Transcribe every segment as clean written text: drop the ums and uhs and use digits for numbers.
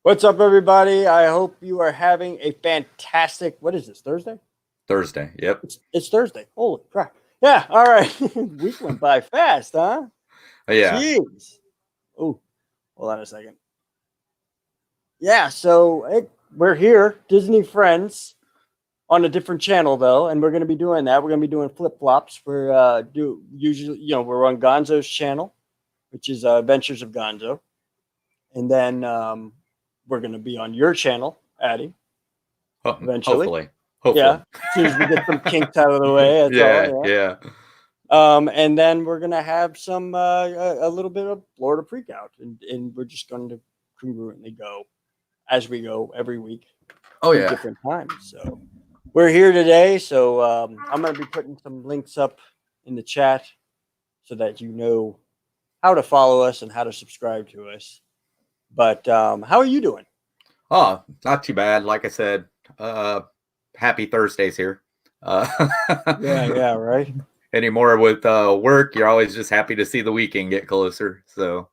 What's up, everybody? I hope you are having a fantastic. What is this? Thursday? Thursday. Yep. It's Thursday. Holy crap! Yeah. All right. Week went by fast, huh? Oh, yeah. Jeez. Oh, hold on a second. Yeah. So we're here, Disney Friends, on a different channel though, and we're going to be doing that. We're going to be doing flip flops. We're on Gonzo's channel, which is Adventures of Gonzo, and then we're going to be on your channel, Addy. Eventually. Hopefully. Yeah, as soon as we get some kinks out of the way, that's all. Yeah. And then we're gonna have some a little bit of Florida Freakout, and we're just going to congruently go as we go every week. Oh, yeah. Different times. So we're here today. So I'm gonna be putting some links up in the chat so that you know how to follow us and how to subscribe to us. But how are you doing? Oh, not too bad. Like I said, happy Thursdays here. Yeah, right. Anymore with work, you're always just happy to see the weekend get closer. So,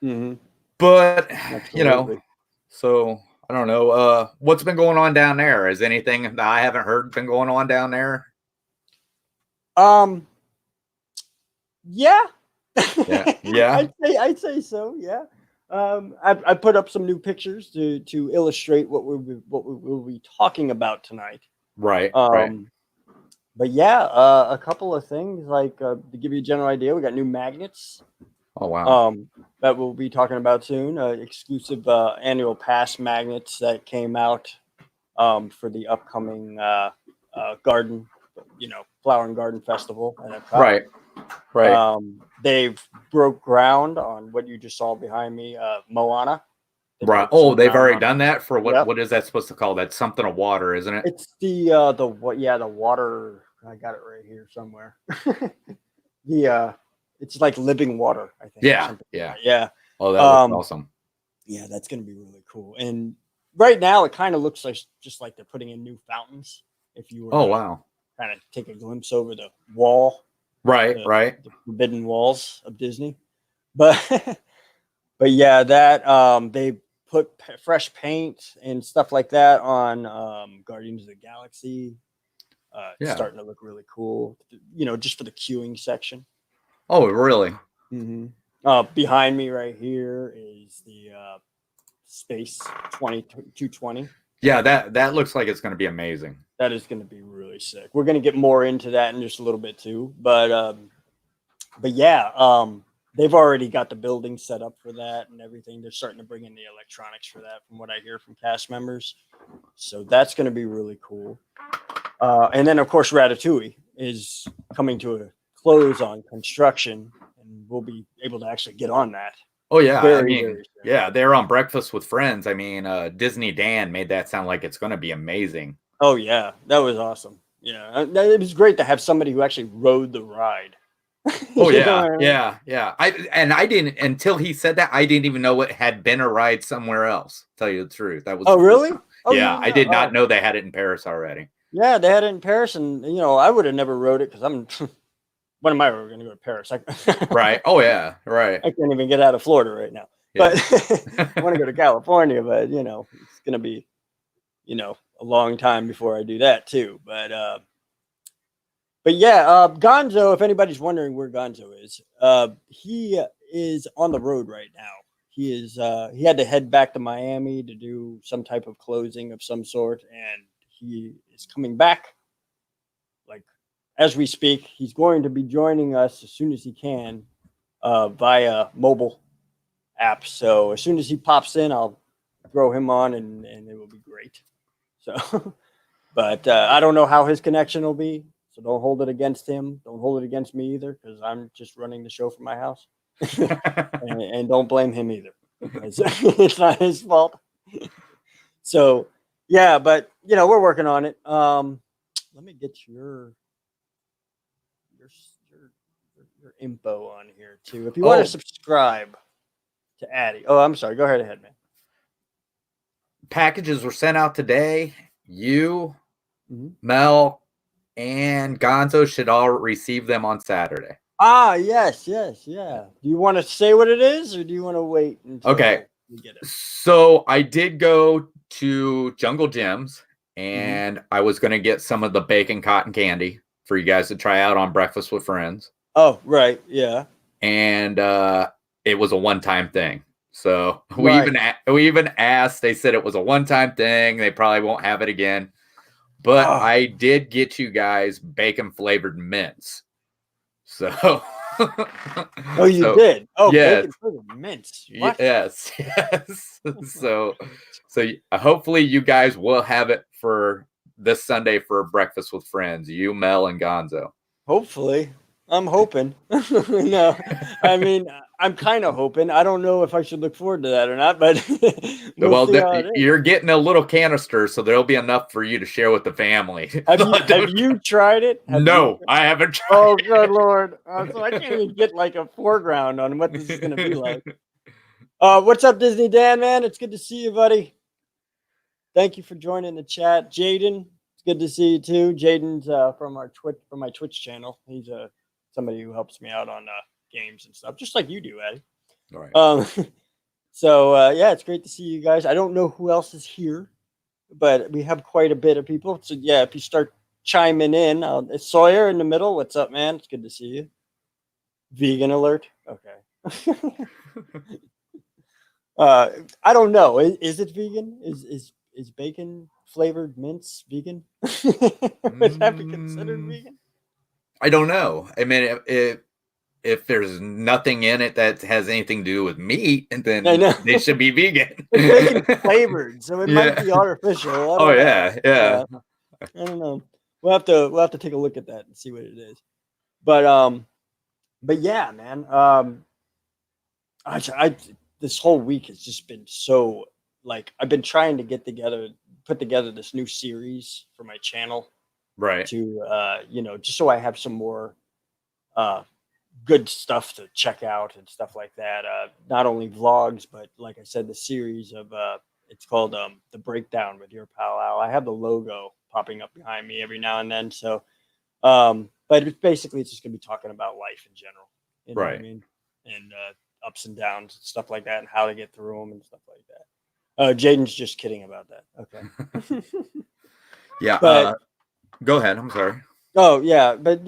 but Absolutely. so I don't know. What's been going on down there? Is anything that I haven't heard been going on down there? Yeah. Yeah. I'd say so. Yeah. I put up some new pictures to illustrate what we'll be talking about tonight. Right. But yeah, a couple of things like to give you a general idea, we got new magnets. Oh, wow. That we'll be talking about soon. Exclusive annual pass magnets that came out for the upcoming garden, flower and garden festival. Right. They've broke ground on what you just saw behind me, Moana. Right. Oh, they've already done that for what? Yep. What is that supposed to call? That's something of water, isn't it? It's the water. I got it right here somewhere. It's like living water, I think. Yeah. Oh, that looks awesome. Yeah, that's gonna be really cool. And right now, it kind of looks like just like they're putting in new fountains. If you were, wow, kind of take a glimpse over the wall. Right. The forbidden walls of Disney, but yeah, that they put fresh paint and stuff like that on Guardians of the Galaxy. It's starting to look really cool, just for the queuing section. Oh, really? Behind me right here is the Space 220. Yeah, that looks like it's going to be amazing. That is going to be really sick. We're going to get more into that in just a little bit too, but yeah, they've already got the building set up for that and everything. They're starting to bring in the electronics for that, from what I hear from cast members. So that's going to be really cool. And then, of course, Ratatouille is coming to a close on construction, and we'll be able to actually get on that. Oh, yeah. Yeah, they're on Breakfast with Friends. I mean, Disney Dan made that sound like it's going to be amazing. Oh, yeah. That was awesome. Yeah. It was great to have somebody who actually rode the ride. Oh, yeah. Yeah. I didn't, until he said that, I didn't even know it had been a ride somewhere else. To tell you the truth. That was. Oh, really? Oh, yeah. I did not know they had it in Paris already. Yeah, they had it in Paris, and I would have never rode it because I'm. When am I ever going to go to Paris? Right. Oh, yeah. Right. I can't even get out of Florida right now. Yeah. But I want to go to California, but it's going to be, a long time before I do that too. But yeah, Gonzo. If anybody's wondering where Gonzo is, he is on the road right now. He is. He had to head back to Miami to do some type of closing of some sort, and he is coming back. Like, as we speak, he's going to be joining us as soon as he can via mobile app. So as soon as he pops in, I'll throw him on, and it will be great. So, but I don't know how his connection will be. So don't hold it against him. Don't hold it against me either, because I'm just running the show from my house. and don't blame him either. It's not his fault. So, yeah, but, we're working on it. Let me get your info on here too. If you want to subscribe to Addy. Oh, I'm sorry. Go ahead, man. Packages were sent out today. You, Mel, and Gonzo should all receive them on Saturday. Ah, yes, yeah. Do you want to say what it is, or do you want to wait until... Okay. get it. So I did go to Jungle Gyms, and I was going to get some of the bacon cotton candy for you guys to try out on Breakfast with Friends. Oh, right. Yeah. And it was a one-time thing. So we even asked. They said it was a one-time thing. They probably won't have it again. But I did get you guys bacon flavored mints. So oh, you did? Oh, yes. bacon flavored mints. What? Yes. So hopefully you guys will have it for this Sunday for Breakfast with Friends. You, Mel, and Gonzo. Hopefully. I'm hoping. No, I mean, I'm kind of hoping. I don't know if I should look forward to that or not, but you're getting a little canister, so there'll be enough for you to share with the family. Have you tried it? No, I haven't tried. Oh, good Lord. So I can't even get like a foreground on what this is going to be like. What's up, Disney Dan, man? It's good to see you, buddy. Thank you for joining the chat. Jaden, it's good to see you too. Jaden's from my Twitch channel. He's somebody who helps me out on games and stuff, just like you do, Addy. All right. So yeah, it's great to see you guys. I don't know who else is here, but we have quite a bit of people. So yeah, if you start chiming in, it's Sawyer in the middle. What's up, man? It's good to see you. Vegan alert. Okay. I don't know. Is it vegan? Is bacon flavored mints vegan? Would that be considered vegan? I don't know. I mean, if there's nothing in it that has anything to do with meat, then they should be vegan. It's bacon flavored, so it might be artificial. Oh yeah. I don't know. We'll have to take a look at that and see what it is. But yeah, man. I this whole week has just been so like I've been trying to put together this new series for my channel. Right. To just so I have some more good stuff to check out and stuff like that. Not only vlogs, but like I said, the series of it's called The Breakdown with your pal Al. I have the logo popping up behind me every now and then. So but it's just gonna be talking about life in general. You know what I mean? And ups and downs and stuff like that and how to get through them and stuff like that. Jaden's just kidding about that. Okay. Yeah. But, go ahead. I'm sorry. Oh yeah, but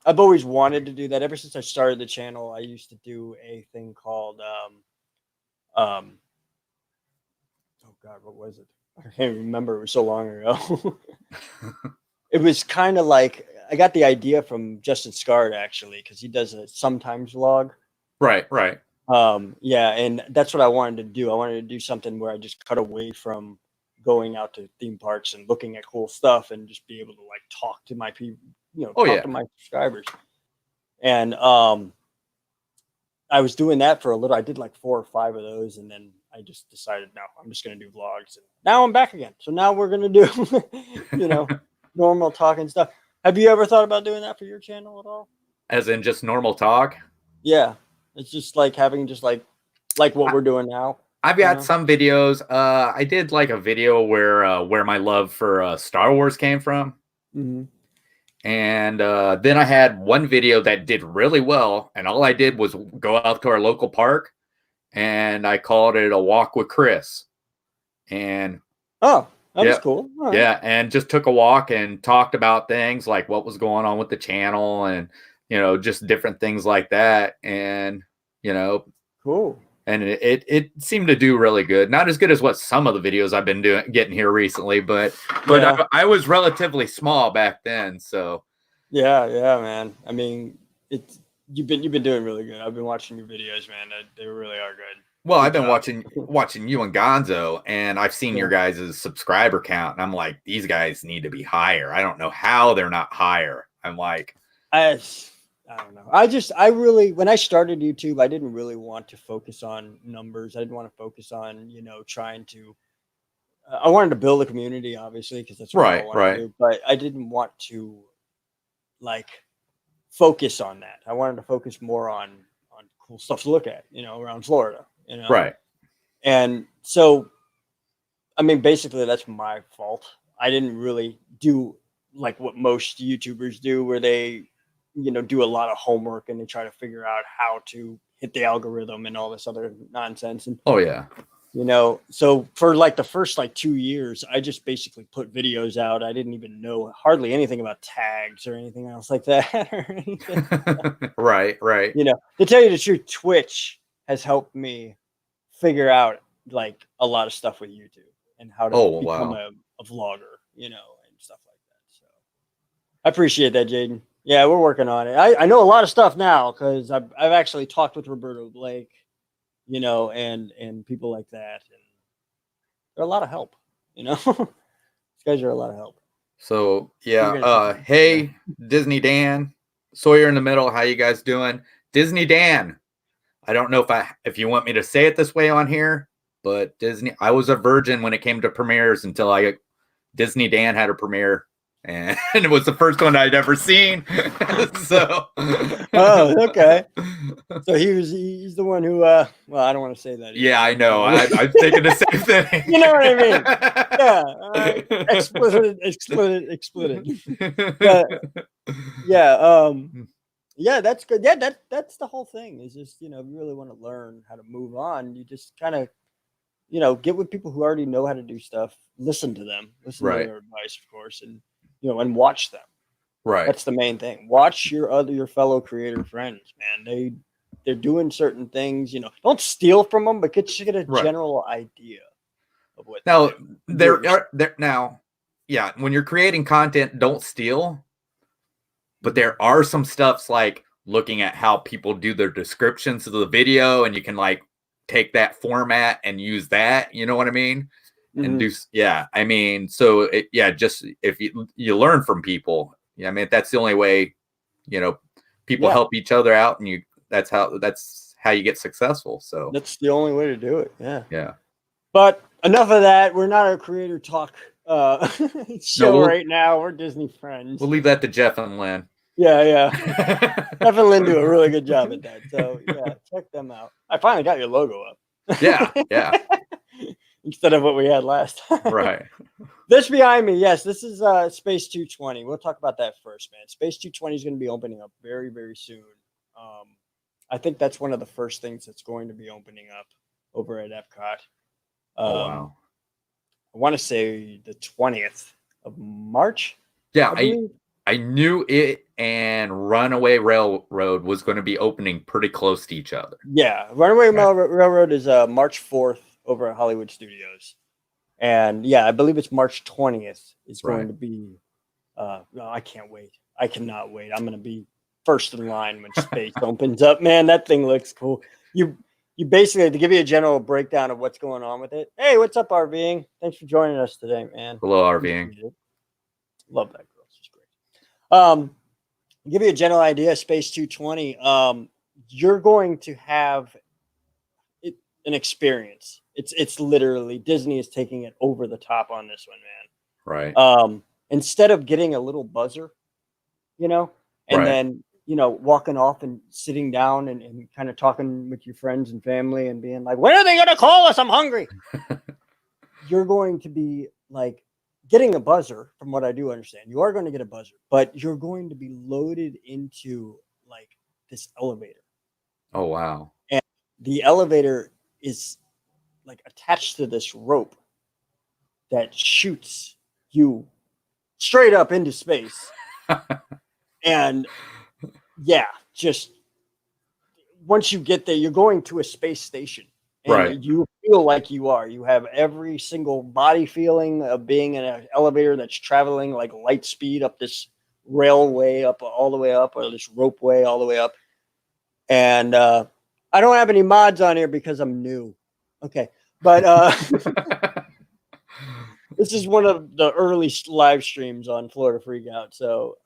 I've always wanted to do that. Ever since I started the channel, I used to do a thing called oh God, what was it? I can't remember. It was so long ago. It was kind of like I got the idea from Justin Scard actually, because he does a sometimes vlog. Right. Yeah, and that's what I wanted to do. I wanted to do something where I just cut away from going out to theme parks and looking at cool stuff and just be able to like talk to my people, talk to my subscribers. And I was doing that for a little. I did like 4 or 5 of those, and then I just decided, no, I'm just going to do vlogs. And now I'm back again. So now we're going to do, normal talking stuff. Have you ever thought about doing that for your channel at all? As in just normal talk? Yeah. It's just like having just like what we're doing now. I've got some videos. I did like a video where my love for Star Wars came from. Mm-hmm. And then I had one video that did really well. And all I did was go out to our local park, and I called it A Walk with Chris. And that was cool. Right. Yeah. And just took a walk and talked about things like what was going on with the channel and, just different things like that. And, cool. And it seemed to do really good. Not as good as what some of the videos I've been getting here recently, but I was relatively small back then. So yeah, man. I mean, you've been doing really good. I've been watching your videos, man. They really are good. Well, I've been watching you and Gonzo, and I've seen your guys' subscriber count, and I'm like, these guys need to be higher. I don't know how they're not higher. I'm like, I don't know. When I started YouTube, I didn't really want to focus on numbers. I didn't want to focus on, trying to, I wanted to build a community, obviously, because that's what I want to do. But I didn't want to like focus on that. I wanted to focus more on cool stuff to look at, around Florida, Right. And so, I mean, basically that's my fault. I didn't really do like what most YouTubers do, where they, do a lot of homework and they try to figure out how to hit the algorithm and all this other nonsense. And oh yeah, you know, so for like the first like 2 years, I just basically put videos out. I didn't even know hardly anything about tags or anything else like that or anything. right. You know, to tell you the truth, Twitch has helped me figure out like a lot of stuff with YouTube and how to Oh become wow. a vlogger, you know, and stuff like that. So I appreciate that, Jaden. Yeah, we're working on it. I know a lot of stuff now because I've actually talked with Roberto Blake, you know, and people like that, and they're a lot of help. You know, these guys are a lot of help. So You're yeah, gonna take it. Yeah. hey Disney Dan, Sawyer in the middle, how you guys doing? Disney Dan. I don't know if you want me to say it this way on here, but Disney. I was a virgin when it came to premieres until Disney Dan had a premiere, and it was the first one I'd ever seen. So, Oh, okay. So he's the one who. Well, I don't want to say that. Either. Yeah, I know. I'm thinking the same thing. You know what I mean? Yeah. Explicit. But yeah. Yeah, that's good. Yeah, that's the whole thing. Is just you know, if you really want to learn how to move on, you just kind of you know get with people who already know how to do stuff. Listen to them. Listen to Right. their advice, of course, and you know, and watch them. Right. That's the main thing. Watch your fellow creator friends, man. They're doing certain things. You know, don't steal from them, but get a Right. general idea of what Now they do. now, yeah. When you're creating content, don't steal. But there are some stuffs like looking at how people do their descriptions of the video, and you can like take that format and use that. You know what I mean? And do yeah. I mean, so just if you learn from people, yeah. I mean, that's the only way. You know, people help each other out, and that's how you get successful. So that's the only way to do it. Yeah. Yeah. But enough of that. We're not a creator talk show right now. We're Disney friends. We'll leave that to Jeff and Lynn. Yeah. Jeff and Lynn do a really good job at that. So yeah, check them out. I finally got your logo up. Yeah. Instead of what we had last time. Right. This behind me, yes, this is Space 220. We'll talk about that first, man. Space 220 is going to be opening up very, very soon. I think that's one of the first things that's going to be opening up over at Epcot. Wow. I want to say the 20th of March. Yeah, I knew it and Runaway Railroad was going to be opening pretty close to each other. Yeah, Runaway Railroad is March 4th over at Hollywood Studios. And yeah, I believe it's March 20th is going to be no, I can't wait. I cannot wait. I'm going to be first in line when space opens up. Man, that thing looks cool. You basically, to give you a general breakdown of what's going on with it. Hey, what's up, RVing? Thanks for joining us today, man. Hello, RVing. Love that girl. She's great. Give you a general idea, Space 220. You're going to have an experience. It's literally Disney is taking it over the top on this one, man. Right. Instead of getting a little buzzer, you know, and then you know walking off and sitting down and kind of talking with your friends and family and being like, when are they gonna call us? I'm hungry. You're going to be like getting a buzzer, from what I do understand. You are going to get a buzzer, but you're going to be loaded into like this elevator. Oh wow. And the elevator is like attached to this rope that shoots you straight up into space. And yeah, just once you get there, you're going to a space station. And you feel like you are. You have every single body feeling of being in an elevator that's traveling like light speed up this railway up all the way up, or this ropeway all the way up. And I don't have any mods on here because I'm new. Okay. But this is one of the early live streams on Florida Freakout. So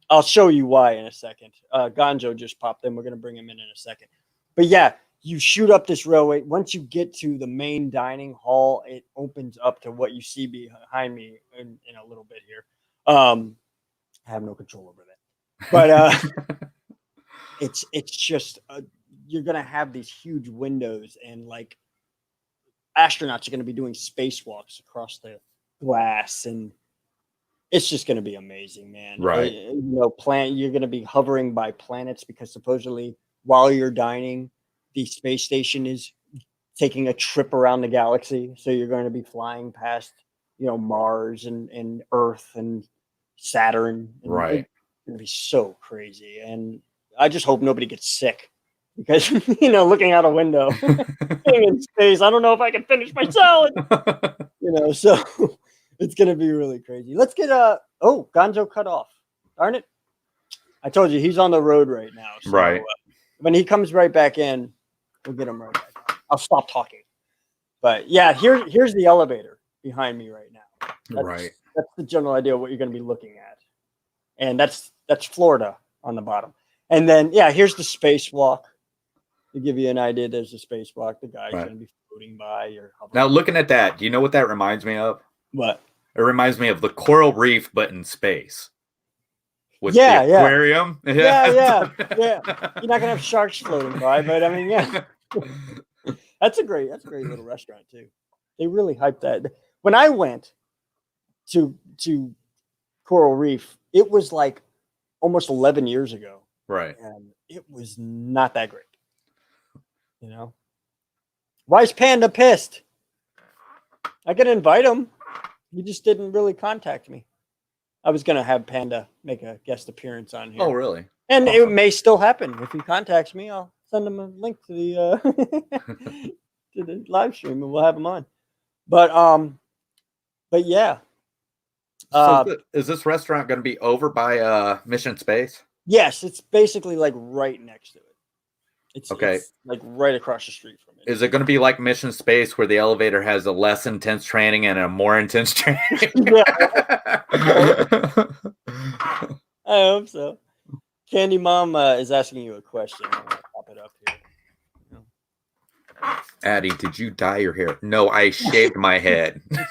I'll show you why in a second. Gonzo just popped in. We're going to bring him in a second. But yeah, you shoot up this railway. Once you get to the main dining hall, it opens up to what you see behind me in a little bit here. I have no control over that. But it's just you're going to have these huge windows, and like astronauts are going to be doing spacewalks across the glass, and it's just going to be amazing, man. Right. You know, you're going to be hovering by planets because supposedly while you're dining, the space station is taking a trip around the galaxy. So you're going to be flying past, Mars and Earth and Saturn. And Right. it's going to be so crazy. And I just hope nobody gets sick because, looking out a window being in space, I don't know if I can finish my salad, so it's going to be really crazy. Let's get Gonzo cut off. Darn it. I told you he's on the road right now. So, right. When he comes right back in, we'll get him right back. I'll stop talking. But yeah, here's the elevator behind me right now. That's the general idea of what you're going to be looking at. And that's Florida on the bottom. And then, here's the spacewalk. To give you an idea, there's a spacewalk. The guy's going to be floating by. Now, looking at that, do you know what that reminds me of? What? It reminds me of the coral reef, but in space. With the aquarium. Yeah. You're not going to have sharks floating by, but I mean, yeah. That's a great little restaurant too. They really hyped that. When I went to Coral Reef, it was like almost 11 years ago. Right. And it was not that great. Why is Panda pissed? I could invite him. He just didn't really contact me. I was going to have Panda make a guest appearance on here. Oh, really? And it may still happen. If he contacts me, I'll send him a link to the to the live stream, and we'll have him on. But yeah. So is this restaurant going to be over by Mission Space? Yes, it's basically like right next to it. It's like right across the street from it. Is it going to be like Mission Space, where the elevator has a less intense training and a more intense training? Yeah. I hope so. CandyMom is asking you a question. I'm gonna pop it up here. Addy, did you dye your hair? No, I shaved my head. Oh,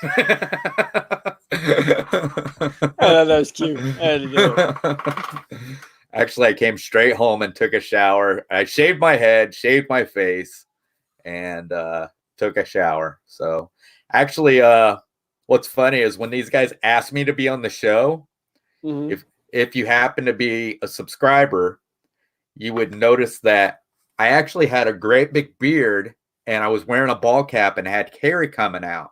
that was cute. I had to do it. Actually, I came straight home and took a shower. I shaved my head, shaved my face, and took a shower. So actually, what's funny is when these guys asked me to be on the show, if you happen to be a subscriber, you would notice that I actually had a great big beard and I was wearing a ball cap and had hair coming out.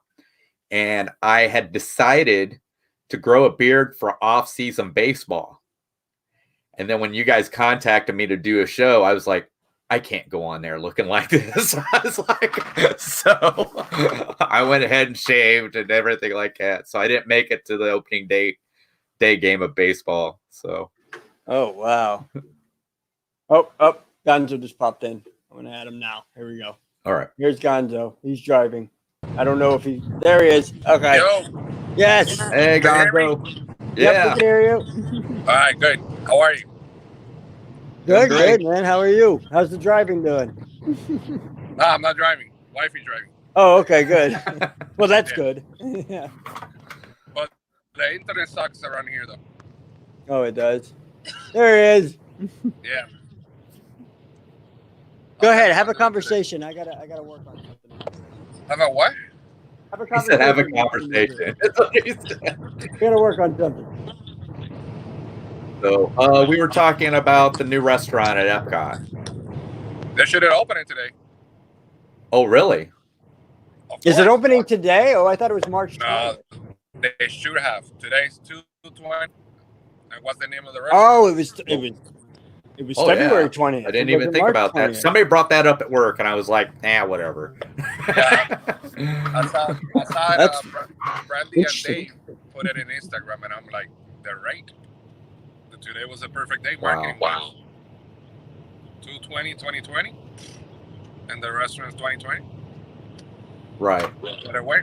And I had decided to grow a beard for off-season baseball. And then when you guys contacted me to do a show, I was like, I can't go on there looking like this. I was like, so I went ahead and shaved and everything like that. So I didn't make it to the opening day game of baseball. So. Oh, wow. Oh, Gonzo just popped in. I'm going to add him now. Here we go. All right. Here's Gonzo. He's driving. I don't know if there he is. Okay. Yo. Yes. Hey, Gonzo. Yeah. Yeah. We can hear you. All right, good. How are you? Good, man. How are you? How's the driving doing? Nah, I'm not driving. Wifey's driving. Oh, okay, good. Well, that's good. Yeah. But the internet sucks around here, though. Oh, it does. There he is. Yeah. Go ahead, have a conversation. I gotta work on something. Have a what? Have a He conversation. said, have a conversation. That's what he said. Gotta work on something. So, we were talking about the new restaurant at Epcot. They should have opened it today. Oh, really? Is it opening today? Oh, I thought it was March 20th. No, they should have. Today's 2/20. And what's the name of the restaurant? Oh, it was February 20th. I didn't even think March about 20th. that. Somebody brought that up at work, and I was like, whatever. Yeah. I saw Brandy and Dave put it in Instagram, and I'm like, they're right. Today was a perfect day. Marketing wow. 2/20/2020, and the restaurant's 2020. Right. Better way.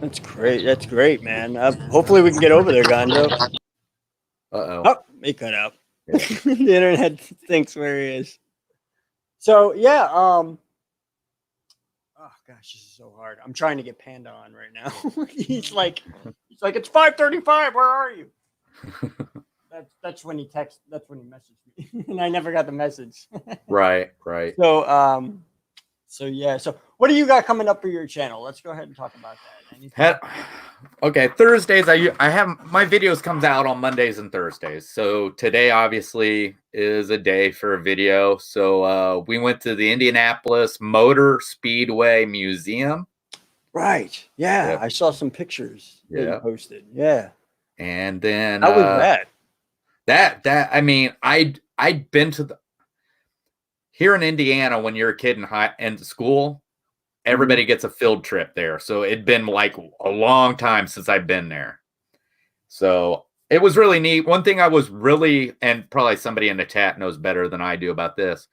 That's great. That's great, man. Hopefully we can get over there, Gonzo. Oh, he cut out. Yeah. The internet thinks where he is. So yeah. Oh gosh, this is so hard. I'm trying to get Panda on right now. He's like, it's 5:35. Where are you? That's when he texts. That's when he messaged me, and I never got the message. Right. So yeah. So what do you got coming up for your channel? Let's go ahead and talk about that. Anything? Okay, Thursdays. I have my videos comes out on Mondays and Thursdays. So today obviously is a day for a video. So we went to the Indianapolis Motor Speedway Museum. Right. Yeah, Yep. I saw some pictures that you Yeah. posted. Yeah. And then How was that? That I mean, I'd been to the here in Indiana when you're a kid in school, everybody gets a field trip there. So it'd been like a long time since I've been there. So it was really neat. One thing I was really, and probably somebody in the chat knows better than I do about this,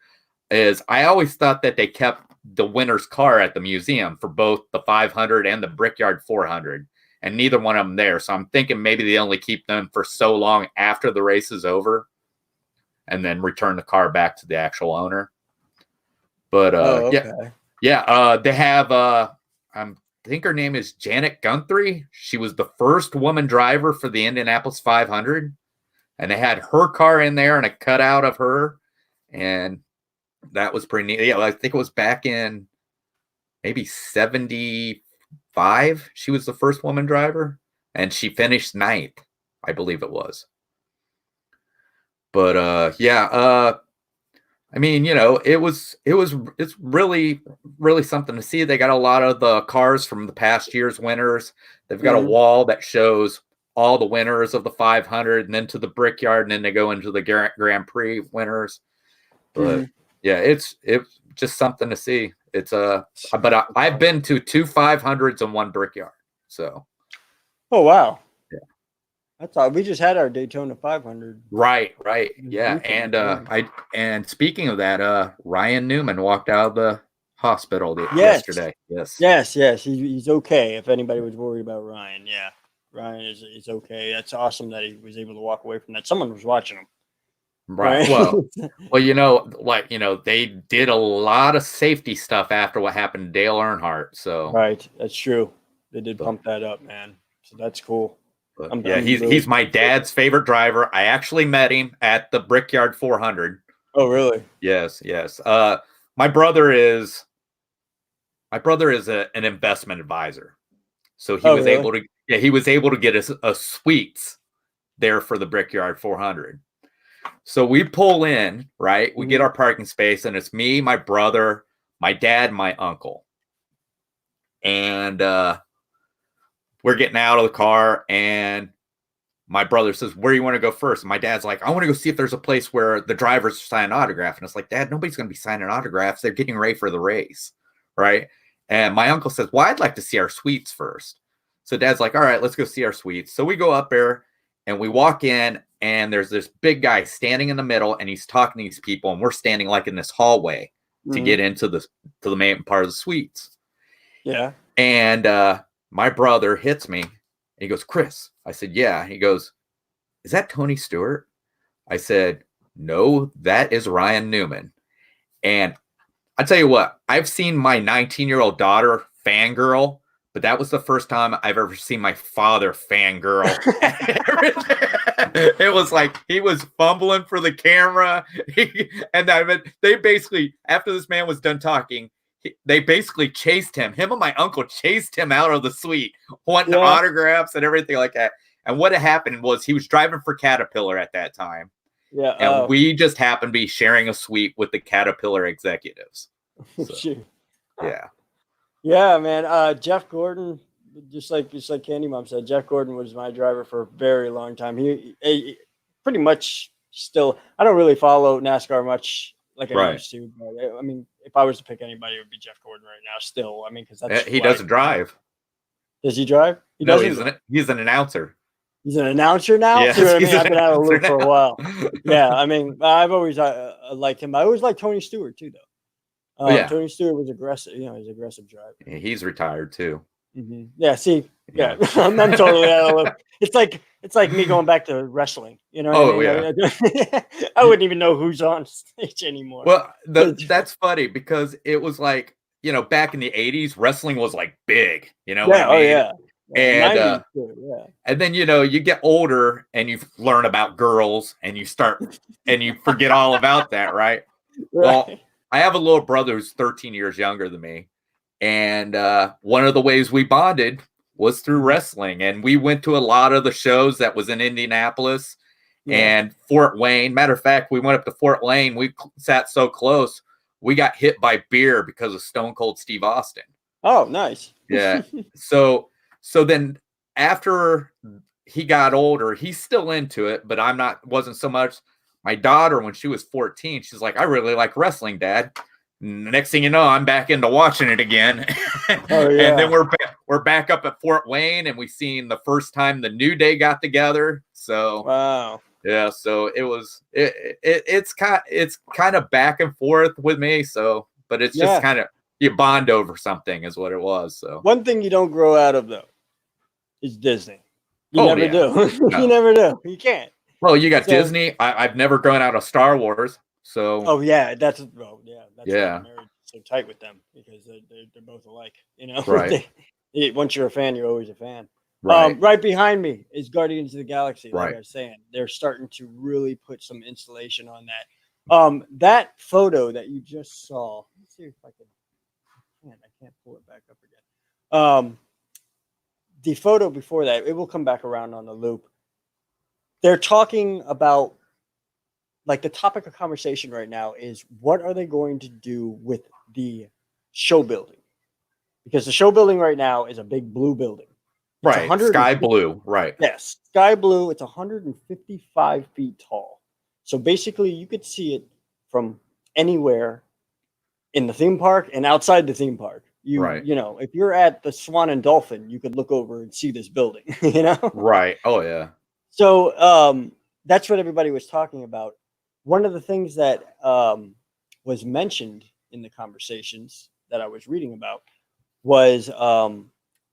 is I always thought that they kept the winner's car at the museum for both the 500 and the Brickyard 400, and neither one of them there. So I'm thinking maybe they only keep them for so long after the race is over and then return the car back to the actual owner. But okay. yeah, they have I think her name is Janet Guthrie. She was the first woman driver for the Indianapolis 500, and they had her car in there and a cutout of her, and that was pretty neat. Yeah, I think it was back in maybe 75. She was the first woman driver, and she finished 9th, I believe it was. But yeah, I mean, you know, it's really, really something to see. They got a lot of the cars from the past year's winners. They've got a wall that shows all the winners of the 500 and then to the Brickyard, and then they go into the Grand Prix winners. But yeah, it's just something to see. It's but I've been to 2 500s and 1 Brickyard. So. Oh, wow. Yeah. I thought we just had our Daytona 500. Right. Yeah. And speaking of that, Ryan Newman walked out of the hospital yesterday. Yes. He's okay. If anybody was worried about Ryan, yeah. Ryan is okay. That's awesome that he was able to walk away from that. Someone was watching him. Right. Well, you know, they did a lot of safety stuff after what happened to Dale Earnhardt. So right. That's true. They did pump that up, man. So that's cool. But, yeah, he's my dad's favorite driver. I actually met him at the Brickyard 400. Oh, really? Yes. My brother is an investment advisor, so he was able to. Yeah, he was able to get us a suites there for the Brickyard 400. So we pull in, right? We get our parking space, and it's me, my brother, my dad, my uncle, and we're getting out of the car, and my brother says, "Where do you want to go first?" And my dad's like, "I want to go see if there's a place where the drivers sign an autograph." And it's like, "Dad, nobody's going to be signing autographs. They're getting ready for the race." Right. And my uncle says, "Well, I'd like to see our suites first." So Dad's like, "All right, let's go see our suites." So we go up there and we walk in, and there's this big guy standing in the middle, and he's talking to these people, and we're standing like in this hallway to get into the main part of the suites. Yeah. And my brother hits me. And he goes, "Chris." I said, "Yeah." He goes, "Is that Tony Stewart?" I said, "No, that is Ryan Newman." And I tell you what, I've seen my 19-year-old daughter fangirl, but that was the first time I've ever seen my father fangirl. It was like he was fumbling for the camera. They basically, after this man was done talking, they basically chased him. Him and my uncle chased him out of the suite, wanting autographs and everything like that. And what had happened was he was driving for Caterpillar at that time. Yeah. And we just happened to be sharing a suite with the Caterpillar executives. So, yeah. Yeah, man. Jeff Gordon, just like CandyMom said, Jeff Gordon was my driver for a very long time. He pretty much still, I don't really follow NASCAR much like I used to. But I mean, if I was to pick anybody, it would be Jeff Gordon right now still. I mean, because that's he doesn't drive. Does he drive? No, he's an announcer. He's an announcer now? Yes, See what I mean? I've been out of the loop for a while. Yeah, I mean, I've always liked him. I always liked Tony Stewart too, though. Tony Stewart was aggressive. You know, he's an aggressive driver. Yeah, he's retired too. Mm-hmm. Yeah. See. Yeah. I'm totally out of the loop. It's like me going back to wrestling. You know. What I mean? Yeah. I wouldn't even know who's on stage anymore. Well, that's funny because it was like, you know, back in the 80s, wrestling was like big. You know. Yeah. What I mean? Oh yeah. And then, you know, you get older and you learn about girls and you forget all about that, right? Well, I have a little brother who's 13 years younger than me, And one of the ways we bonded was through wrestling. And we went to a lot of the shows that was in Indianapolis and Fort Wayne. Matter of fact, we went up to Fort Wayne. We sat so close, we got hit by beer because of Stone Cold Steve Austin. Oh, nice. Yeah. So then after he got older, he's still into it, but wasn't so much. My daughter, when she was 14, she's like, I really like wrestling, Dad. Next thing you know, I'm back into watching it again. Oh, yeah. And then we're back up at Fort Wayne, and we seen the first time the New Day got together. So wow. Yeah, so it's kind of back and forth with me. So, but it's just kind of, you bond over something is what it was. So one thing you don't grow out of though is Disney. You never do. No. You never do. You can't. Well, you got Disney. I've never grown out of Star Wars. So that's why I'm married so tight with them, because they're both alike. You know, right? Once you're a fan, you're always a fan. Right. Right behind me is Guardians of the Galaxy. Like Right. I was saying, they're starting to really put some installation on that. That photo that you just saw. Let's see if I can. Man, I can't pull it back up again. The photo before that, it will come back around on the loop. They're talking about, like, the topic of conversation right now is what are they going to do with the show building? Because the show building right now is a big blue building. Right. Sky blue. Right. Yes. Sky blue. It's 155 feet tall. So basically you could see it from anywhere in the theme park and outside the theme park. You know, if you're at the Swan and Dolphin, you could look over and see this building, you know? Right. Oh yeah. So that's what everybody was talking about. One of the things that was mentioned in the conversations that I was reading about was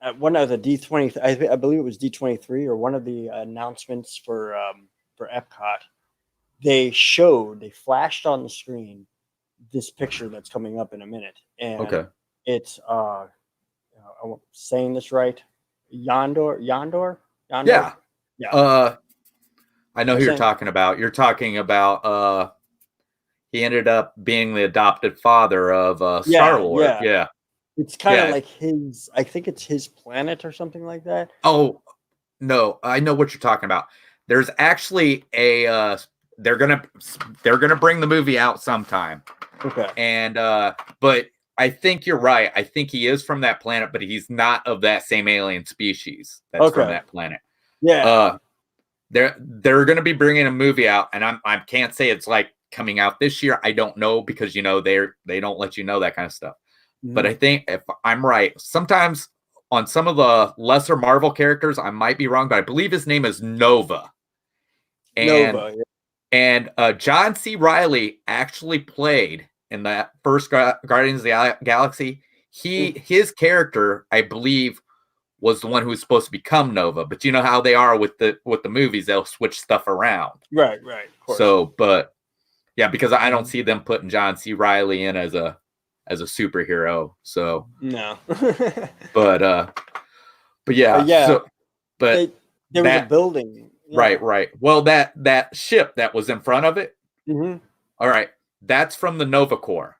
at one of the D20, I believe it was D23, or one of the announcements for Epcot. They flashed on the screen this picture that's coming up in a minute, and it's I'm saying this right, Yondor. Yeah. I know who you're talking about. You're talking about he ended up being the adopted father of Star-Lord. Yeah. It's kind of like I think it's his planet or something like that. Oh, no, I know what you're talking about. There's actually they're gonna bring the movie out sometime. Okay. And but I think you're right. I think he is from that planet, but he's not of that same alien species that's from that planet. Yeah. They're gonna be bringing a movie out, and I can't say it's like coming out this year. I don't know, because they don't let you know that kind of stuff. Mm-hmm. But I think if I'm right, sometimes on some of the lesser Marvel characters, I might be wrong, but I believe his name is Nova. And John C. Reilly actually played in that first Guardians of the Galaxy. His character, I believe, was the one who was supposed to become Nova. But you know how they are with the movies; they'll switch stuff around. Right. Of course. So, but yeah, because I don't see them putting John C. Reilly in as a superhero. So no. but yeah. So, but there was a building. Yeah. Right. Well, that ship that was in front of it. Mm-hmm. All right. That's from the Nova Corps.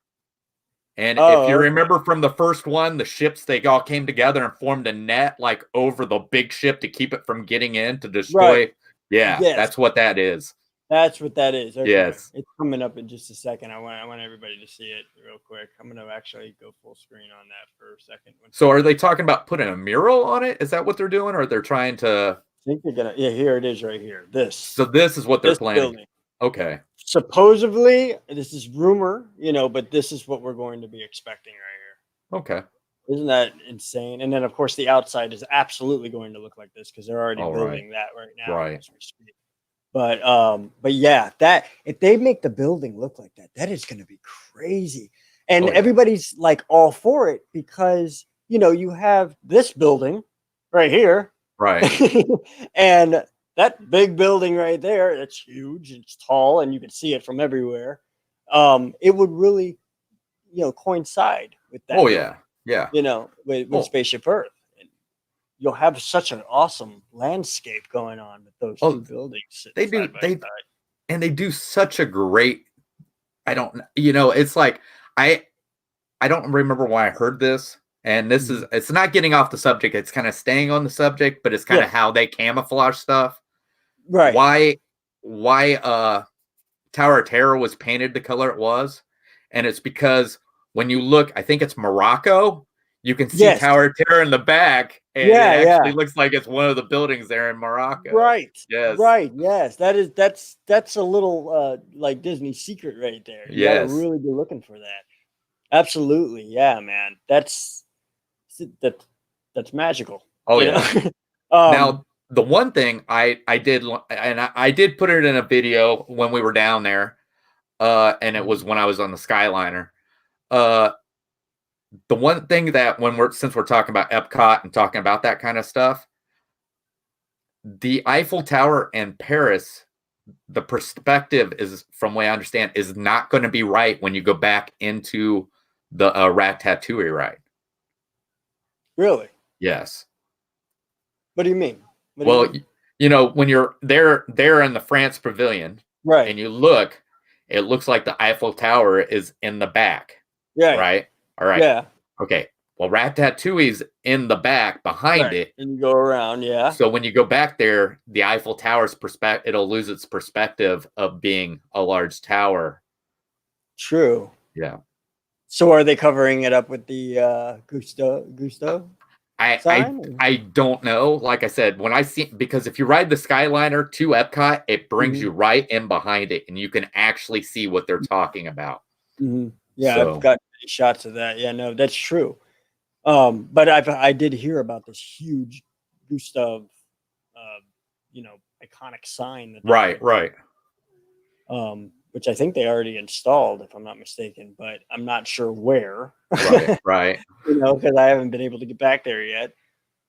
And if you remember from the first one, the ships, they all came together and formed a net like over the big ship to keep it from getting in to destroy. Right. Yeah, yes. That's what that is. That's what that is. Okay. Yes. It's coming up in just a second. I want everybody to see it real quick. I'm going to actually go full screen on that for a second. So are they talking about putting a mural on it? Is that what they're doing? Or they're trying to... I think they're going to... Yeah, here it is right here. This. So this is what they're planning. Building. Okay. Supposedly, this is rumor, but this is what we're going to be expecting right here. Okay. Isn't that insane? And then, of course, the outside is absolutely going to look like this because they're already building that right now. Right. As we speak. But yeah, that if they make the building look like that, that is going to be crazy. And everybody's like all for it because, you have this building right here. Right. And that big building right there, that's huge, it's tall, and you can see it from everywhere. It would really, coincide with that. Oh, yeah. Yeah. With Spaceship Earth. You'll have such an awesome landscape going on with those two buildings. They do such a great, it's like, I don't remember why I heard this, and this is, it's not getting off the subject. It's kind of staying on the subject, but it's kind of how they camouflage stuff. Right. Why Tower of Terror was painted the color it was. And it's because when you look, I think it's Morocco, you can see Tower of Terror in the back, and it actually looks like it's one of the buildings there in Morocco. Right. Yes. Right. Yes. That's a little like Disney secret right there. You gotta really be looking for that. Absolutely. Yeah, man. That's magical. Oh yeah. Now the one thing I did, and I did put it in a video when we were down there, and it was when I was on the Skyliner. The one thing that since we're talking about Epcot and talking about that kind of stuff, the Eiffel Tower in Paris, the perspective is, from what I understand, is not going to be right when you go back into the Ratatouille ride. Really? Yes. What do you mean? You know, when you're there in the France Pavilion, right, and you look, it looks like the Eiffel Tower is in the back. Yeah. Right. All right. Yeah. Okay. Well, Ratatouille's in the back behind it, and you go around. Yeah. So when you go back there, the Eiffel Tower's perspective, it'll lose its perspective of being a large tower. True. Yeah. So are they covering it up with the Gusto? I don't know. Like I said, when I see, because if you ride the Skyliner to Epcot, it brings you right in behind it, and you can actually see what they're talking about. Yeah, so I've got many shots of that. Yeah, no, that's true. But I did hear about this huge Gustav, iconic sign that right. Which I think they already installed, if I'm not mistaken, but I'm not sure where. Right. Because I haven't been able to get back there yet.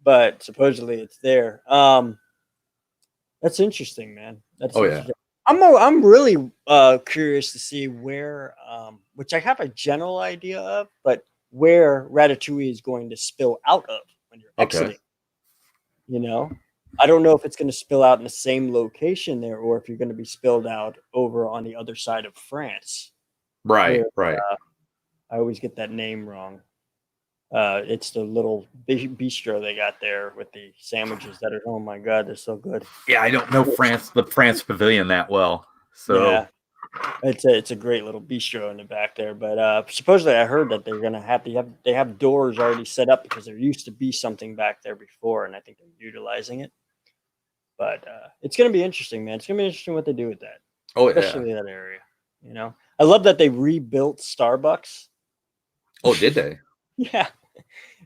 But supposedly it's there. That's interesting, man. That's interesting. I'm really curious to see where, which I have a general idea of, but where Ratatouille is going to spill out of when you're exiting. I don't know if it's going to spill out in the same location there, or if you're going to be spilled out over on the other side of France. Right. I always get that name wrong. It's the little bistro they got there with the sandwiches that are, oh my God, they're so good. Yeah, I don't know the France Pavilion that well. So yeah, it's a great little bistro in the back there. But supposedly I heard that they're going to they have doors already set up because there used to be something back there before, and I think they're utilizing it. But it's going to be interesting, man. It's going to be interesting what they do with that. Especially that area. I love that they rebuilt Starbucks. Oh, did they? Yeah.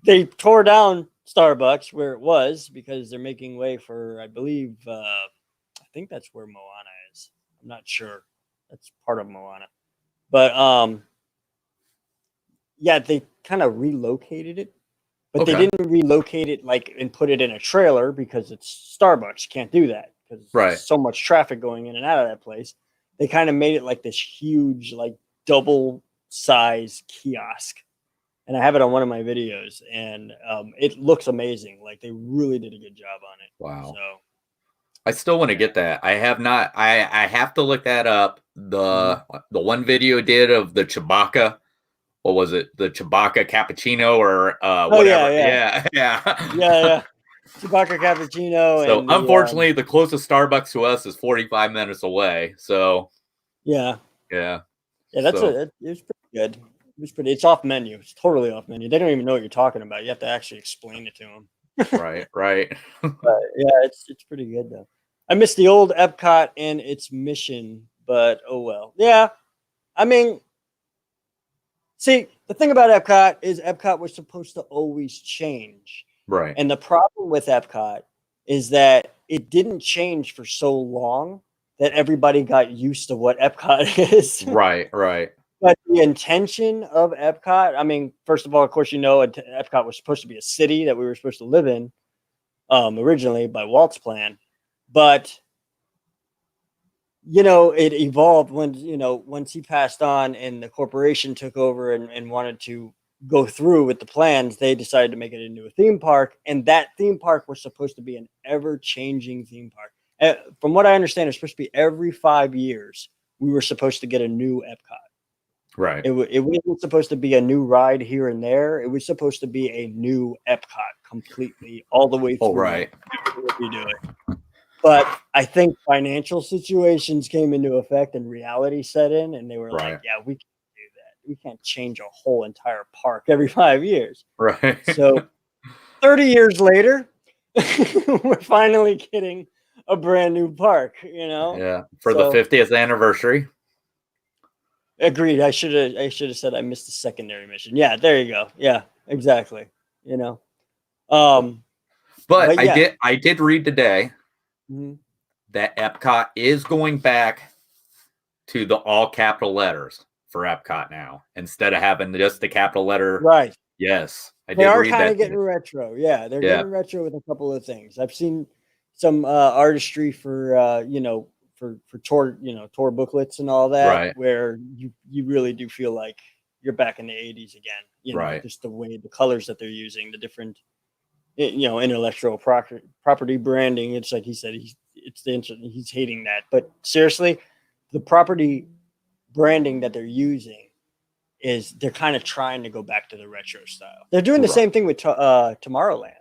They tore down Starbucks where it was because they're making way for, I believe, I think that's where Moana is. I'm not sure. That's part of Moana. But, yeah, they kind of relocated it. But they didn't relocate it and put it in a trailer because it's Starbucks. You can't do that because there's so much traffic going in and out of that place. They kind of made it like this huge, double size kiosk. And I have it on one of my videos, and it looks amazing. They really did a good job on it. Wow. So I still want to get that. I have not. I have to look that up. The one video did of the Chewbacca. What was it? The Chewbacca cappuccino or whatever. Yeah. Chewbacca cappuccino. So unfortunately, the closest Starbucks to us is 45 minutes away. So yeah. It was pretty good. It's off menu. It's totally off menu. They don't even know what you're talking about. You have to actually explain it to them. Right. But yeah, it's pretty good though. I miss the old Epcot and its mission, but oh well. Yeah, I mean, see, the thing about Epcot is Epcot was supposed to always change. Right. And the problem with Epcot is that it didn't change for so long that everybody got used to what Epcot is. Right. But the intention of Epcot, I mean, first of all, of course, Epcot was supposed to be a city that we were supposed to live in originally by Walt's plan. But, it evolved once he passed on and the corporation took over and wanted to go through with the plans, they decided to make it into a theme park. And that theme park was supposed to be an ever-changing theme park. From what I understand, it's supposed to be every 5 years we were supposed to get a new Epcot. Right. It wasn't supposed to be a new ride here and there. It was supposed to be a new Epcot completely, all the way Oh, through. right. You do it. But I think financial situations came into effect and reality set in, and they were Right. like, "Yeah, we can't do that. We can't change a whole entire park every 5 years." Right. So 30 years later, we're finally getting a brand new park, you know? Yeah. For the So 50th anniversary. agreed. I should have said I missed the secondary mission. Yeah, there you go. Yeah, exactly. You know. But But yeah. I did read today Mhm. that Epcot is going back to the all capital letters for Epcot now instead of having just the capital letter. Right. Yes, I They did are read kind that of getting today. retro. Yeah, they're Yeah. getting retro with a couple of things. I've seen some artistry for for tour booklets and all that, Right. where you really do feel like you're back in the 80s again. You know, Right. just the way the colors that they're using, the different intellectual property branding. It's like he said, he's hating that. But seriously, the property branding that they're using is they're kind of trying to go back to the retro style. They're doing the Right. same thing with Tomorrowland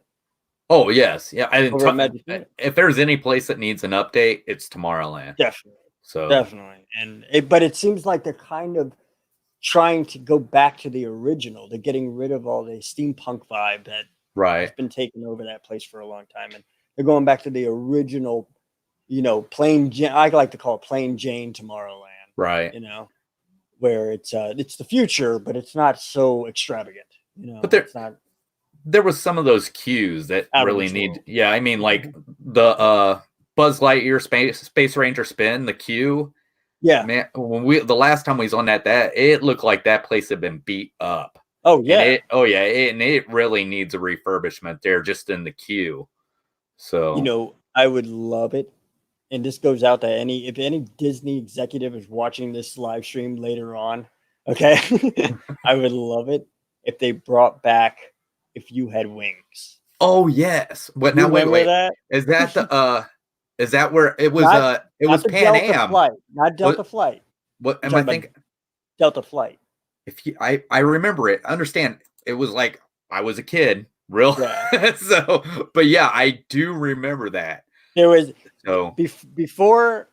Oh, yes. Yeah. over at Magic Kingdom. If there's any place that needs an update, it's Tomorrowland. Definitely, So definitely. But it seems like they're kind of trying to go back to the original. They're getting rid of all the steampunk vibe that has been taking over that place for a long time, and they're going back to the original. Plain Jane. I like to call it Plain Jane Tomorrowland. Right. Where it's the future, but it's not so extravagant. But it's not there was some of those cues that out of really this need. world. Yeah, I mean, like the Buzz Lightyear Space Ranger spin, the cue. Yeah, man. When the last time we was on that it looked like that place had been beat up. Oh yeah. And it really needs a refurbishment there, just in the queue. So I would love it. And this goes out to if any Disney executive is watching this live stream later on, okay? I would love it if they brought back If You Had Wings. Oh yes. But now wait. That? Is that the is that where it was it was Pan Delta Am. Flight, not Delta Flight. What am I thinking? Delta Flight. I remember it. Understand, it was like I was a kid, real. Yeah. So, but yeah, I do remember that. There was before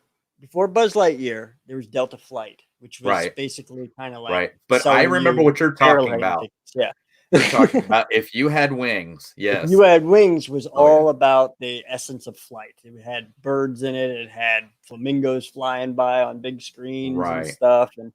Buzz Lightyear, there was Delta Flight, which was basically kind of like But I remember what you're talking about. Tickets. Yeah. You're talking about If You Had Wings. Yes. If You Had Wings was all about the essence of flight. It had birds in it. It had flamingos flying by on big screens and stuff. And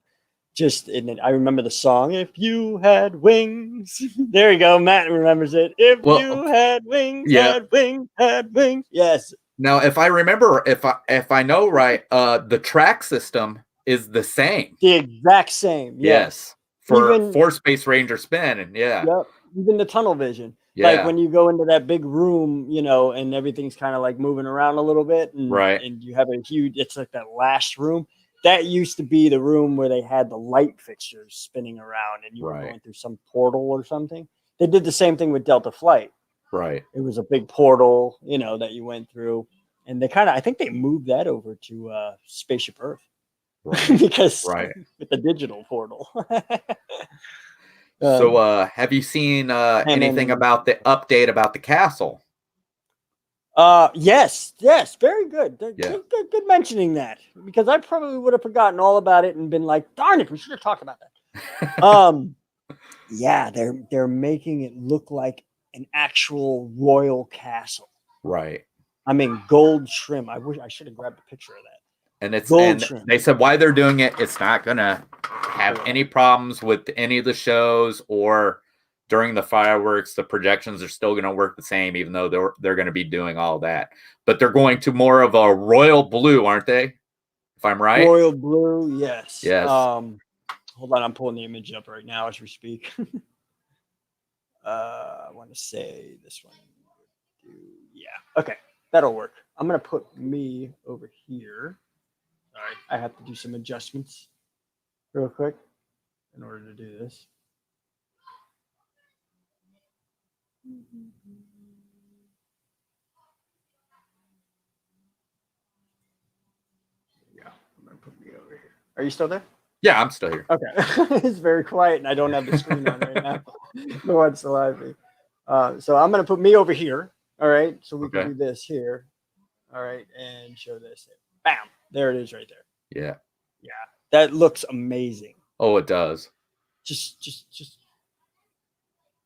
I remember the song, If You Had Wings. There you go. Matt remembers it. If you had wings, had wings. Yes. Now, if I remember, if I know right, the track system is the same. The exact same. Yes. For Space Ranger Spin. And Yep. Even the tunnel vision. Yeah. Like when you go into that big room, and everything's kind of like moving around a little bit. And you have it's like that last room. That used to be the room where they had the light fixtures spinning around and you were going through some portal or something. They did the same thing with Delta Flight. Right. It was a big portal, that you went through. And I think they moved that over to Spaceship Earth. Right. Because with the digital portal. So have you seen anything about the update about the castle? Yes, very good. Good mentioning that, because I probably would have forgotten all about it and been like, darn it, we should have talked about that. Yeah, they're making it look like an actual royal castle. Right. I mean, gold trim. I wish I should have grabbed a picture of that. And they said why they're doing it, it's not gonna have any problems with any of the shows or during the fireworks. The projections are still gonna work the same, even though they're gonna be doing all that. But they're going to more of a royal blue, aren't they? If I'm right. Royal blue, yes. Yes. Hold on, I'm pulling the image up right now as we speak. I want to say this one. Yeah. Okay, that'll work. I'm gonna put me over here. Sorry, I have to do some adjustments real quick in order to do this. Yeah, I'm gonna put me over here. Are you still there? Yeah, I'm still here. Okay. It's very quiet, and I don't have the screen on right now. No one's live me. So I'm going to put me over here. All right. So we can do this here. All right. And show this. Bam. There it is right there. Yeah. Yeah. That looks amazing. Oh, it does. Just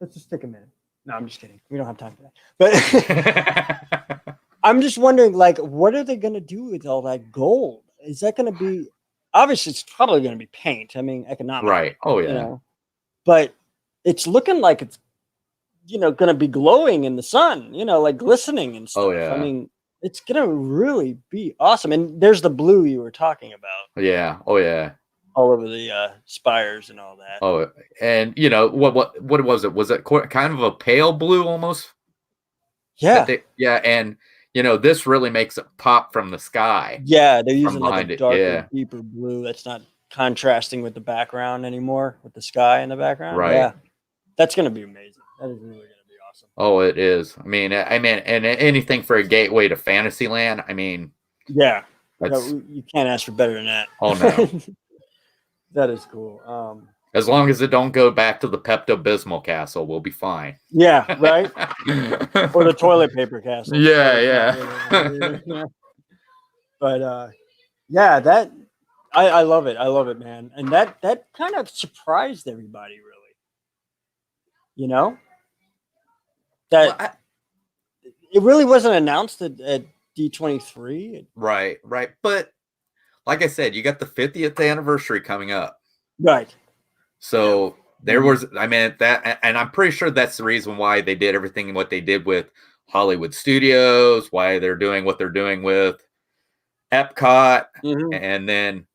let's just take a minute. No, I'm just kidding. We don't have time for that. But I'm just wondering, like, what are they going to do with all that gold? Is that going to be, obviously, it's probably going to be paint. I mean, economic. Right. Oh, yeah. You know? But it's looking like it's, going to be glowing in the sun, like glistening and stuff. Oh, yeah. I mean, it's going to really be awesome. And there's the blue you were talking about. Yeah. Oh, yeah. All over the spires and all that. Oh, and what was it? Was it kind of a pale blue almost? Yeah. And this really makes it pop from the sky. Yeah, they're using like a darker, yeah. deeper blue that's not contrasting with the background anymore, with the sky in the background. Right. Yeah, that's going to be amazing. That is really going to be awesome. Oh, it is. I mean, and anything for a gateway to Fantasyland. I mean, yeah, you can't ask for better than that. Oh no. That is cool. As long as it don't go back to the Pepto-Bismol castle, we'll be fine. Yeah, right? Or the toilet paper castle. Yeah. But yeah, that I love it. I love it, man. And that kind of surprised everybody, really. That it really wasn't announced at D23. Right. But like I said, you got the 50th anniversary coming up. Right. So there was, I mean, that, and I'm pretty sure that's the reason why they did everything what they did with Hollywood Studios, why they're doing what they're doing with Epcot, and then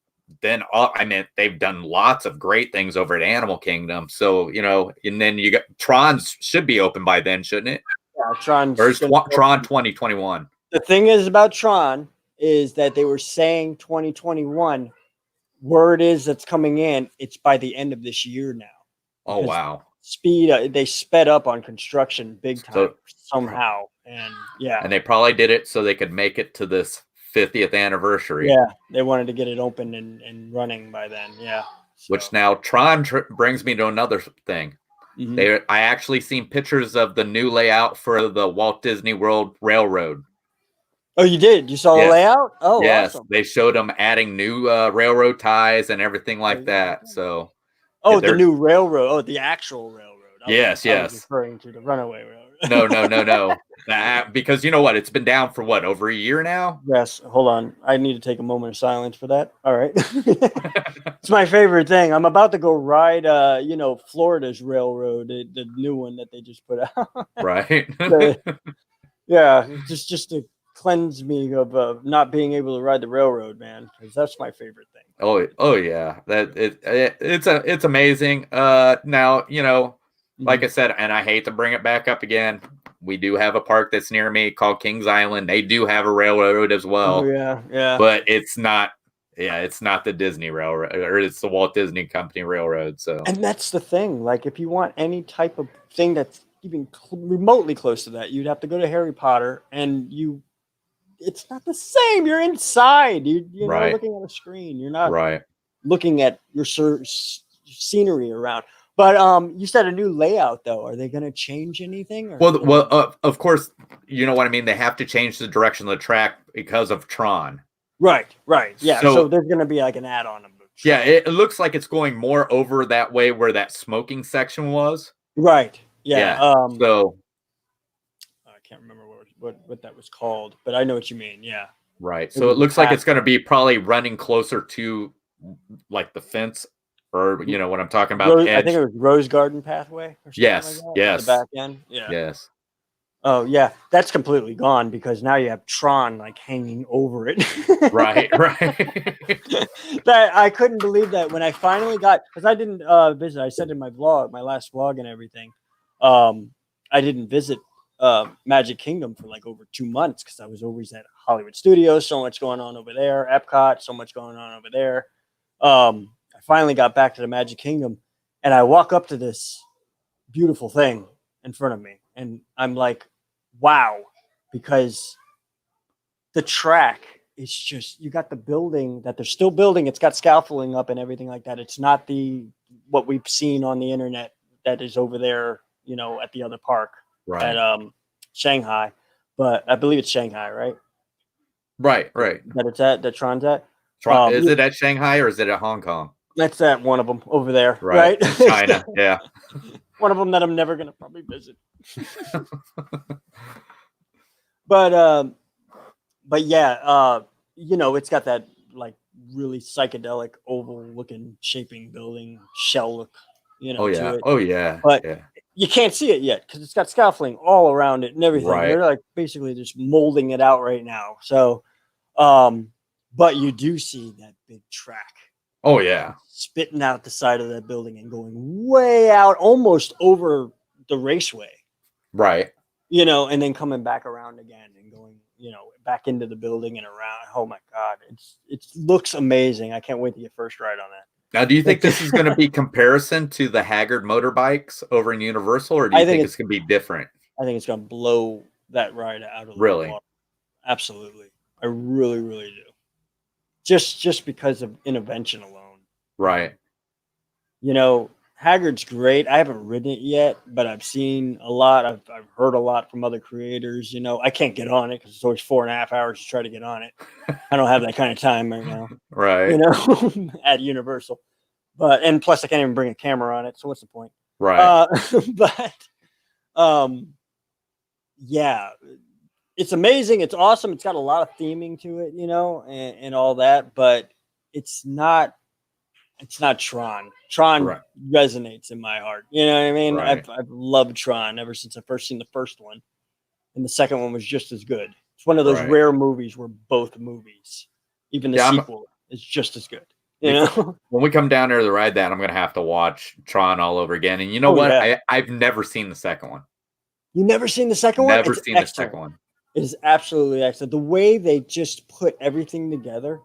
I mean, they've done lots of great things over at Animal Kingdom. So, and then you got Tron should be open by then, shouldn't it? Yeah, Tron 2021. The thing is about Tron is that they were saying 2021. Word is that's coming in. It's by the end of this year now. Oh wow! They sped up on construction big time somehow, and yeah, and they probably did it so they could make it to this 50th anniversary. Yeah, they wanted to get it open and running by then. Yeah. So. Which now Tron brings me to another thing. I actually seen pictures of the new layout for the Walt Disney World Railroad. Oh, you did? You saw the layout? Oh, yes. Awesome. They showed them adding new railroad ties and everything like that. So, the new railroad. Oh, the actual railroad. I was referring to the runaway railroad. No. Because you know what? It's been down for over a year now? Yes. Hold on. I need to take a moment of silence for that. All right. It's my favorite thing. I'm about to go ride, Florida's railroad, the new one that they just put out. Right. Yeah. Just to cleanse me of not being able to ride the railroad, man, because that's my favorite thing. Oh yeah, it's amazing. Now like I said, and I hate to bring it back up again, we do have a park that's near me called Kings Island. They do have a railroad as well. Oh, yeah, but it's not the Disney railroad, or it's the Walt Disney Company railroad. So, and that's the thing. Like, if you want any type of thing that's even remotely close to that, you'd have to go to Harry Potter, and it's not the same. You're inside. You're not looking at a screen. You're not looking at your scenery around. But you said a new layout, though. Are they going to change anything? Or well, of course, you know what I mean. They have to change the direction of the track because of Tron. Right. Yeah. So there's going to be like an add-on of Tron. Yeah, it looks like it's going more over that way where that smoking section was. Right. Yeah. So I can't remember what that was called, but I know what you mean. Yeah. Right. So it looks like it's going to be probably running closer to like the fence, or what I'm talking about. I think it was Rose Garden Pathway. Or yes. Like that, yes. The back end. Yeah. Yes. Oh yeah, that's completely gone because now you have Tron like hanging over it. Right. That I couldn't believe that when I finally got, because I didn't visit. I said in my last vlog and everything, I didn't visit Magic Kingdom for like over 2 months because I was always at Hollywood Studios. So much going on over there. Epcot, so much going on over there. I finally got back to the Magic Kingdom, and I walk up to this beautiful thing in front of me, and I'm like, wow, because the track it's just, you got the building that they're still building. It's got scaffolding up and everything like that. It's not what we've seen on the internet that is over there, you know, at the other park at Shanghai. But I believe it's Shanghai, right? Right. That it's at, that Tron's at. Is it at Shanghai or is it at Hong Kong? That's at one of them over there, right? right? China, yeah. One of them that I'm never gonna probably visit. But yeah, you know, it's got that like really psychedelic oval looking shaping building shell look, you know, to it. Oh yeah. But you can't see it yet because it's got scaffolding all around it and everything. Right. They're like basically just molding it out right now. So, but you do see that big track. Oh yeah. Spitting out the side of that building and going way out, almost over the raceway. Right. You know, and then coming back around again and going, you know, back into the building and around. Oh my God. It looks amazing. I can't wait to get first ride on that. Now, do you think this is going to be comparison to the Haggard motorbikes over in Universal, or do you think it's going to be different? I think it's going to blow that ride out of the water. Absolutely. I really, really do. Just because of intervention alone. Right. You know, Haggard's great. I haven't ridden it yet, but I've seen a lot. I've heard a lot from other creators. You know, I can't get on it because it's always 4.5 hours to try to get on it. I don't have that kind of time right now. Right. You know, at Universal. And plus I can't even bring a camera on it. So what's the point? Right. Yeah, it's amazing. It's awesome. It's got a lot of theming to it, you know, and all that, but it's not Tron. Tron resonates in my heart. You know what I mean? Right. I've loved Tron ever since I first seen the first one, and the second one was just as good. It's one of those rare movies where both movies, even the sequel, is just as good. You know, when we come down there to ride that, I'm going to have to watch Tron all over again. And you know what? Yeah. I've never seen the second one. You never seen the second one? Never seen the second one. It is absolutely excellent. The way they just put everything together.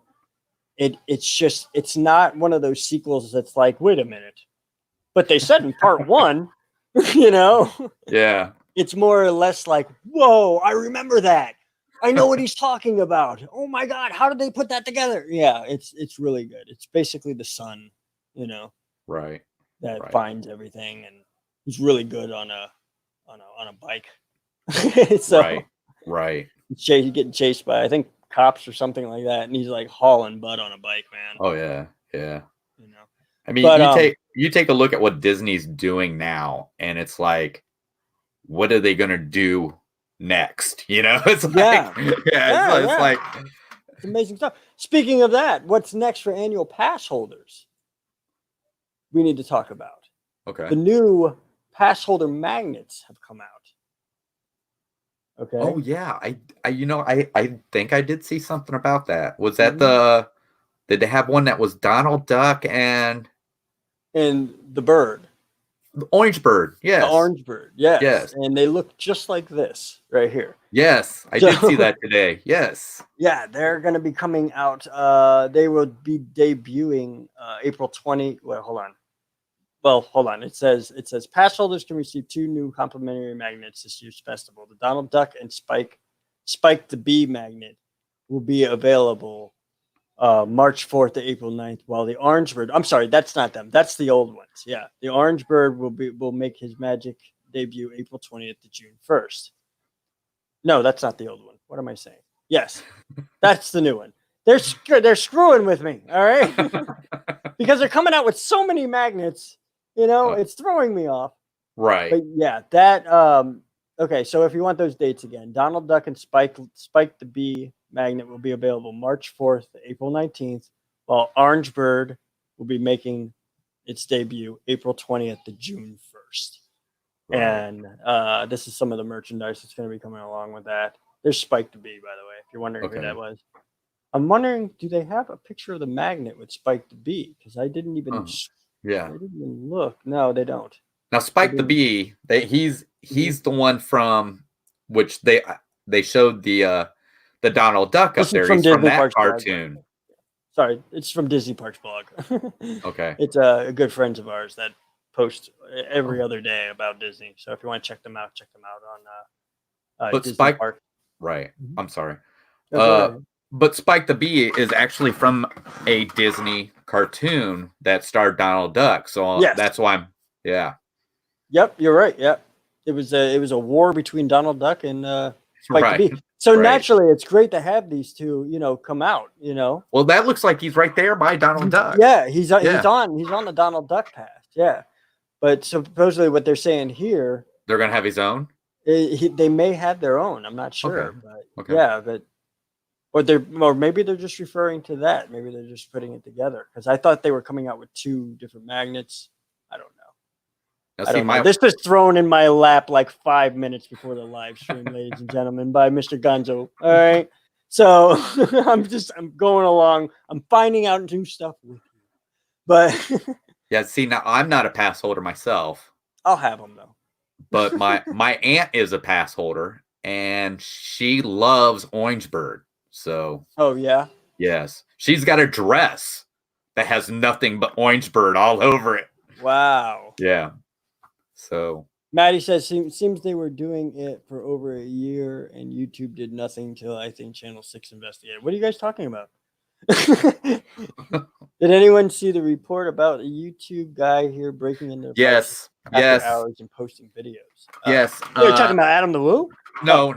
It's not one of those sequels that's like, wait a minute, but they said in part one, you know, it's more or less like, whoa, I remember that. I know what he's talking about. Oh my God, how did they put that together? Yeah, it's really good. It's basically the sun, you know, that finds everything, and he's really good on a bike. So, he's getting chased by, I think, cops or something like that, and he's like hauling butt on a bike, man. Oh yeah. You know, I mean, you take a look at what Disney's doing now, and it's like, what are they gonna do next? You know, it's like, it's like it's amazing stuff. Speaking of that, what's next for annual pass holders? We need to talk about. Okay. The new pass holder magnets have come out. Okay. Oh yeah, I think I did see something about that. Was that did they have one that was Donald Duck and the bird? The orange bird, yes. The orange bird, yes. And they look just like this right here. Yes, I did see that today. Yes. Yeah, they're going to be coming out. They will be debuting April 20. Well, hold on. It says pass holders can receive 2 new complimentary magnets this year's festival. The Donald Duck and Spike the Bee magnet will be available March 4th to April 9th, while the orange bird, I'm sorry, that's not them. That's the old ones. Yeah. The orange bird will make his magic debut April 20th to June 1st. No, that's not the old one. What am I saying? Yes. That's the new one. They're screwing with me, all right? Because they're coming out with so many magnets, you know, it's throwing me off. Right. But yeah, that okay, so if you want those dates again, Donald Duck and Spike the Bee magnet will be available March 4th to April 19th, while Orange Bird will be making its debut April 20th to June 1st. Right. And this is some of the merchandise that's going to be coming along with that. There's Spike the Bee, by the way, if you're wondering who that was. I'm wondering, do they have a picture of the magnet with Spike the Bee? Because I didn't even I didn't even look. No, they don't. Now Spike the Bee, he's the one from which they showed the Donald Duck up there. He's from that Parks cartoon. Blog. Sorry, it's from Disney Parks blog. Okay. It's a good friends of ours that post every other day about Disney. So if you want to check them out on but Disney Spike Park. Right. I'm sorry. But Spike the Bee is actually from a Disney cartoon that starred Donald Duck. So that's why I'm, yeah. Yep, you're right. Yep. It was a war between Donald Duck and Spike the Bee. So naturally, it's great to have these two, come out. Well, that looks like he's right there by Donald Duck. Yeah, he's on the Donald Duck path. Yeah, but supposedly what they're saying here, they're gonna have his own. They may have their own. I'm not sure, but yeah, but or maybe they're just referring to that. Maybe they're just putting it together because I thought they were coming out with 2 different magnets. I don't know. This was thrown in my lap like 5 minutes before the live stream, ladies and gentlemen, by Mr. Gonzo. All right. So I'm going along. I'm finding out new stuff with you. But yeah, see, now I'm not a pass holder myself. I'll have them though. But my aunt is a pass holder and she loves Orangeburg. So oh yeah. Yes. She's got a dress that has nothing but Orangeburg all over it. Wow. Yeah. So Matty says seems they were doing it for over a year and YouTube did nothing till I think Channel 6 investigated. What are you guys talking about? Did anyone see the report about a YouTube guy here breaking into yes hours and posting videos? Yes. You're talking about Adam the Woo? No.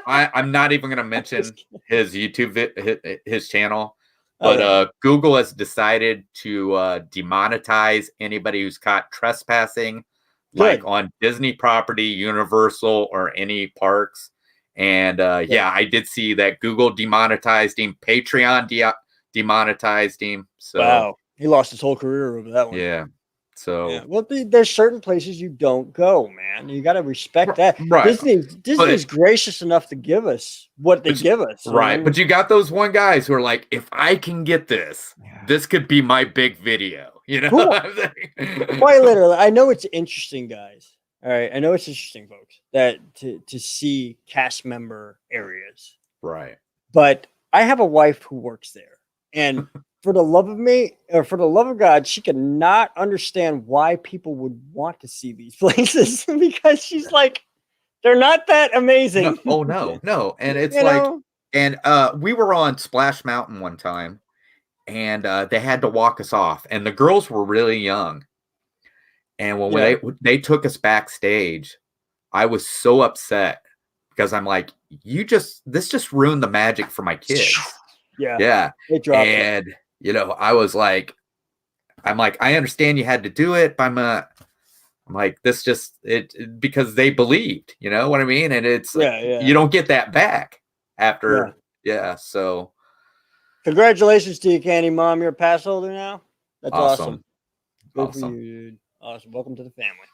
I'm not even gonna mention his YouTube his channel. But Google has decided to demonetize anybody who's caught trespassing, like on Disney property, Universal, or any parks. And yeah, I did see that Google demonetized him. Patreon demonetized him. So wow, he lost his whole career over that one. Yeah. So well, there's certain places you don't go, man. You got to respect that. Right. Disney's gracious enough to give us what they give us. Right. But you got those one guys who are like, if I can get this, this could be my big video. Quite literally. I know it's interesting, guys. All right. I know it's interesting, folks, that to see cast member areas. Right. But I have a wife who works there. And for the love of me, or for the love of God, she cannot understand why people would want to see these places because she's like, they're not that amazing. No. And it's we were on Splash Mountain one time and they had to walk us off and the girls were really young. And when they took us backstage, I was so upset because I'm like, this just ruined the magic for my kids. Yeah. And I was like, I understand you had to do it, but I'm like, this just because they believed, you know what I mean? And it's you don't get that back after. Yeah. So congratulations to you, CandyMom. You're a pass holder now. That's awesome. Good for you, dude. Awesome. Welcome to the family.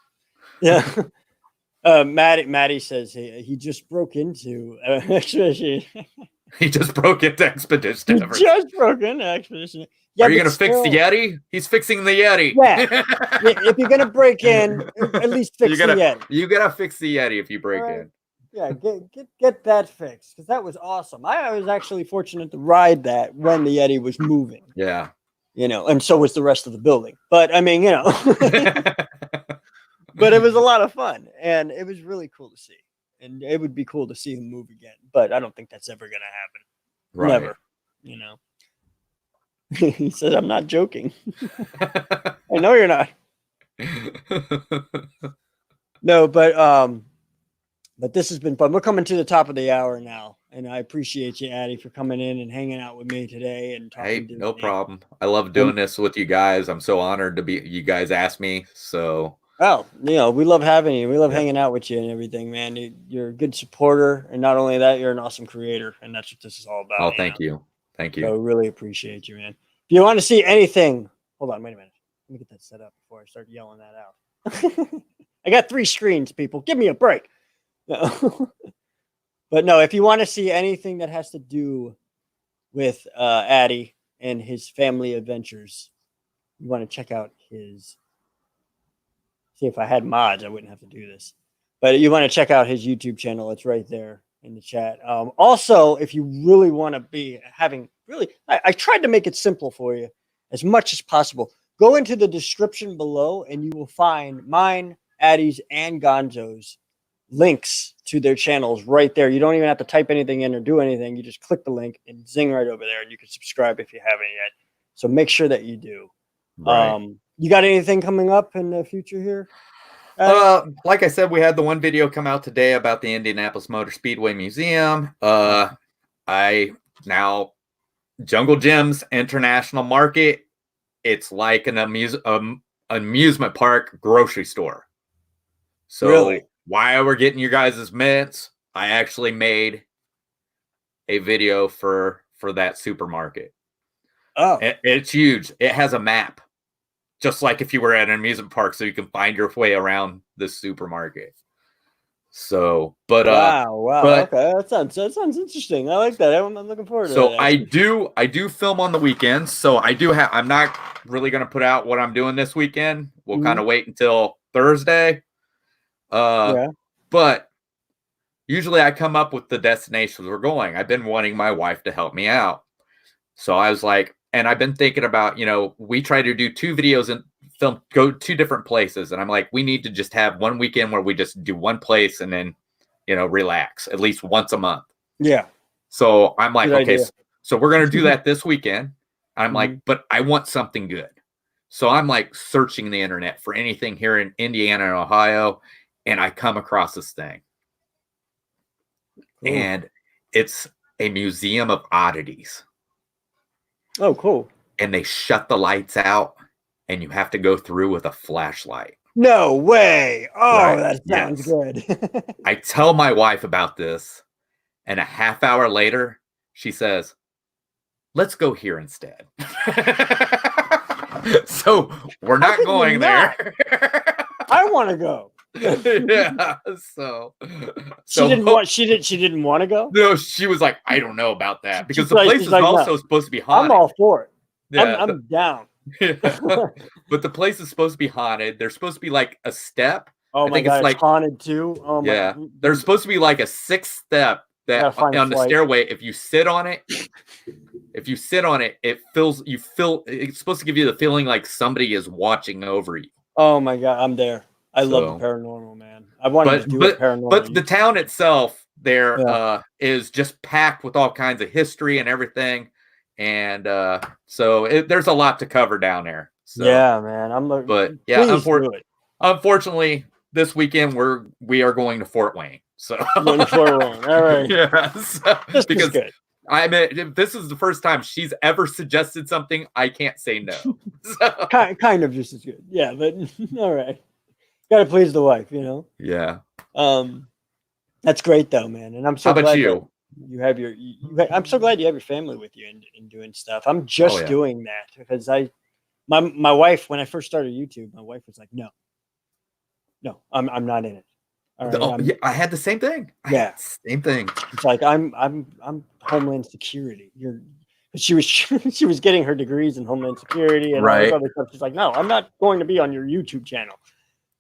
Yeah. Matty says he just broke into Expedition. He just broke into Expedition Everest. Just broke into Expedition. Yeah, are you going to fix the Yeti? He's fixing the Yeti. Yeah. If you're going to break in, at least fix the Yeti. You got to fix the Yeti if you break in. Yeah, get that fixed because that was awesome. I was actually fortunate to ride that when the Yeti was moving. Yeah. And so was the rest of the building. But I mean, but it was a lot of fun and it was really cool to see. And it would be cool to see him move again, but I don't think that's ever going to happen. Never, He says, I'm not joking. I know you're not. No, but this has been fun. We're coming to the top of the hour now, and I appreciate you, Addy, for coming in and hanging out with me today and talking. Hey, no problem. I love doing this with you guys. I'm so honored to be. You guys asked me, so. Oh, we love having you. We love hanging out with you and everything, man. You're a good supporter, and not only that, you're an awesome creator, and that's what this is all about. Oh, thank you. Thank you. So really appreciate you, man. If you want to see anything, hold on, wait a minute. Let me get that set up before I start yelling that out. I got 3 screens, people. Give me a break. No. But no, if you want to see anything that has to do with Addy and his family adventures, you want to check out his. See, if I had mods, I wouldn't have to do this. But you want to check out his YouTube channel. It's right there in the chat. Also, if you really want to be having I tried to make it simple for you as much as possible. Go into the description below and you will find mine, Addy's, and Gonzo's links to their channels right there. You don't even have to type anything in or do anything. You just click the link and zing right over there, and you can subscribe if you haven't yet. So make sure that you do. Right. You got anything coming up in the future here? Like I said, we had the one video come out today about the Indianapolis Motor Speedway Museum. I now Jungle Gyms International Market. It's like an amusement park grocery store. So Really? while we're getting you guys' mints, I actually made a video for that supermarket. Oh, It's huge. It has a map, just like if you were at an amusement park, so you can find your way around this supermarket. So, but wow, but okay, that sounds interesting. I like that. I'm looking forward to so that. I do film on the weekends. So I'm not really going to put out what I'm doing this weekend. We'll kind of wait until Thursday. But usually I come up with the destinations we're going. I've been wanting my wife to help me out. So I was like, and I've been thinking about, we try to do 2 videos and go 2 different places. And I'm like, we need to just have one weekend where we just do one place and then, relax at least once a month. Yeah. So I'm like, Good okay, idea. so we're going to do that this weekend. I'm like, but I want something good. So I'm like searching the internet for anything here in Indiana and Ohio. And I come across this thing. Cool. And it's a museum of oddities. Oh, cool. And they shut the lights out and you have to go through with a flashlight. No way. Oh, Right. that sounds good. I tell my wife about this, and a half hour later, she says, let's go here instead. So we're not going there. I want to go. Yeah. She didn't want to go. No, she was like, I don't know about that, because the like- place she's is like, also no. supposed to be haunted. I'm all for it. Yeah, I'm down. but the place is supposed to be haunted. There's supposed to be like a step. Oh I my think god, it's it's haunted too. Oh my. Yeah, there's supposed to be like a 6th step that Gotta find a on the flight. stairway. If you sit on it, it's supposed to give you the feeling like somebody is watching over you. Oh my god, I'm there. I love the paranormal, man. I wanted to do a paranormal. But the town itself there is just packed with all kinds of history and everything. And so there's a lot to cover down there. So, yeah, man. I'm looking. But yeah, Please unfortunately, this weekend we are going to Fort Wayne. So going to Fort Wayne. All right. Yeah, This because is good. I mean, if this is the first time she's ever suggested something, I can't say no. So, kind of just as good. Yeah, but all right. Got to please the wife, Yeah. That's great though, man. And I'm so How about glad you? you have I'm so glad you have your family with you and doing stuff. I'm just doing that because my wife, when I first started YouTube, my wife was like, no, I'm not in it. All right, Yeah, I had the same thing. Same thing. It's like I'm Homeland Security. She was getting her degrees in Homeland Security and all this other stuff. She's like, no, I'm not going to be on your YouTube channel.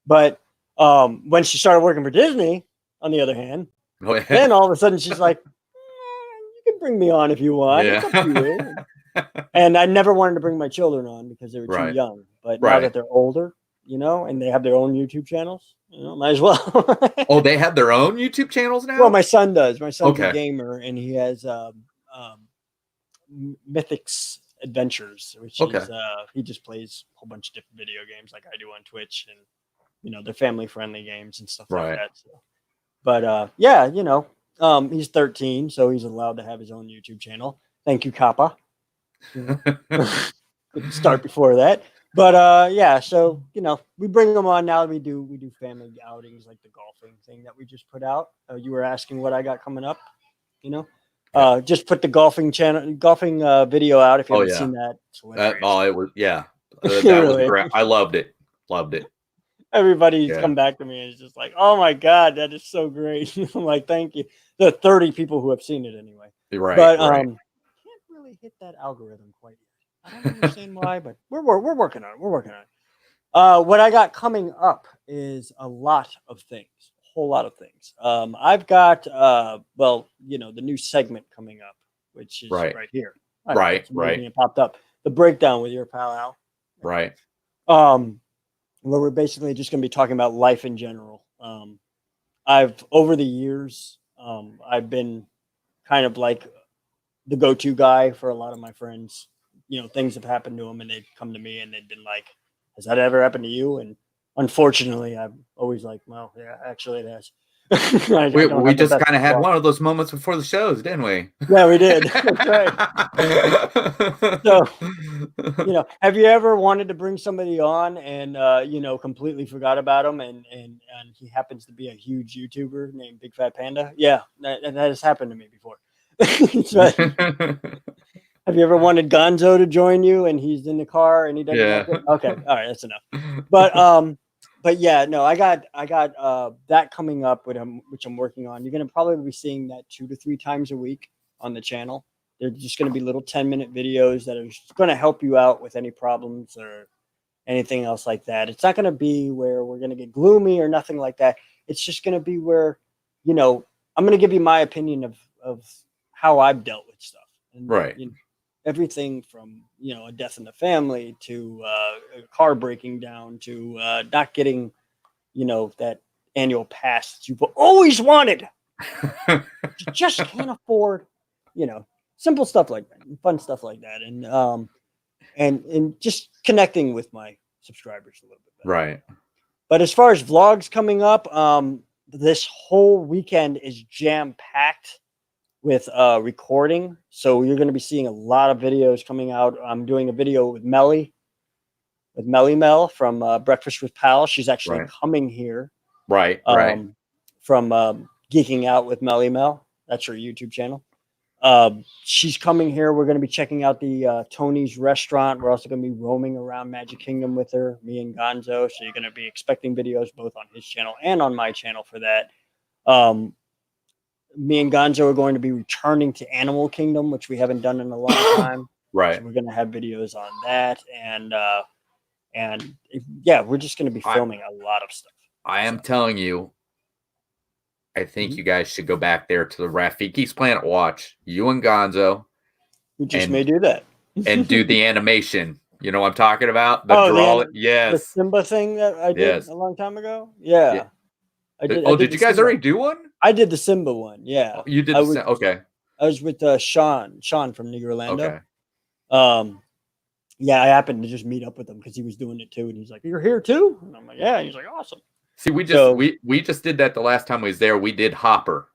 But when she started working for Disney, on the other hand, then all of a sudden she's like, you can bring me on if you want. Yeah. It's up to you. And I never wanted to bring my children on because they were too young. But now that they're older, and they have their own YouTube channels, might as well. Oh, they have their own YouTube channels now? Well, my son does. My son's a gamer, and he has Mythics Adventures, which is he just plays a whole bunch of different video games like I do on Twitch, and they're family friendly games and stuff like that. So. But he's 13, so he's allowed to have his own YouTube channel. Thank you, Kappa. Couldn't start before that. But so we bring them on now. We do family outings like the golfing thing that we just put out. You were asking what I got coming up, just put the golfing video out if you haven't seen that. It was that was great. I loved it. Everybody's come back to me and it's just like, oh my god, that is so great. I'm like, thank you. The 30 people who have seen it anyway. Right. But can't really hit that algorithm quite yet. I don't understand why, but we're working on it. What I got coming up is a lot of things, a whole lot of things. I've got the new segment coming up, which is right here. Right. It popped up. The breakdown with your pal Al. Right. Where we're basically just going to be talking about life in general. over the years, I've been kind of like the go-to guy for a lot of my friends. You know, things have happened to them and they'd come to me and they'd been like, has that ever happened to you? And unfortunately, I'm always like, well, yeah, actually it has. We just kind of had one of those moments before the shows, didn't we? Yeah, we did. That's right. So, you know, have you ever wanted to bring somebody on and, you know, completely forgot about him and he happens to be a huge YouTuber named Big Fat Panda? Yeah, that has happened to me before. Have you ever wanted Gonzo to join you and he's in the car and he doesn't like it? Okay, all right, that's enough. But yeah, no, I got that coming up with him, which I'm working on. You're gonna probably be seeing that 2 to 3 times a week on the channel. They're just gonna be little 10-minute videos that are just gonna help you out with any problems or anything else like that. It's not gonna be where we're gonna get gloomy or nothing like that. It's just gonna be where, you know, I'm gonna give you my opinion of how I've dealt with stuff. And, right. You know, everything from, you know, a death in the family to a car breaking down to not getting, you know, that annual pass that you've always wanted. You just can't afford, you know, simple stuff like that, fun stuff like that. And just connecting with my subscribers a little bit better. Right. But as far as vlogs coming up, this whole weekend is jam-packed with recording, so you're going to be seeing a lot of videos coming out. I'm doing a video with Melly Mel from Breakfast with Pal. She's actually coming here, right, from Geeking Out with Melly Mel. That's her YouTube channel. She's coming here. We're going to be checking out the Tony's restaurant. We're also going to be roaming around Magic Kingdom with her, me and Gonzo. So you're going to be expecting videos both on his channel and on my channel for that. Me and Gonzo are going to be returning to Animal Kingdom, which we haven't done in a long time. Right. So we're going to have videos on that. And yeah, we're just going to be filming a lot of stuff. I am telling you, I think you guys should go back there to the Rafiki's Planet Watch. You and Gonzo. We just may do that. And do the animation. You know what I'm talking about? The Simba thing that I did a long time ago? Yeah. I did. Did you guys already do one? I did the Simba one. Yeah. Oh, you did. Okay. I was with Sean from New Orlando. Okay. Yeah, I happened to just meet up with him because he was doing it too, and he's like, "You're here too?" And I'm like, "Yeah." And he's like, "Awesome." See, we just did that the last time we was there. We did Hopper.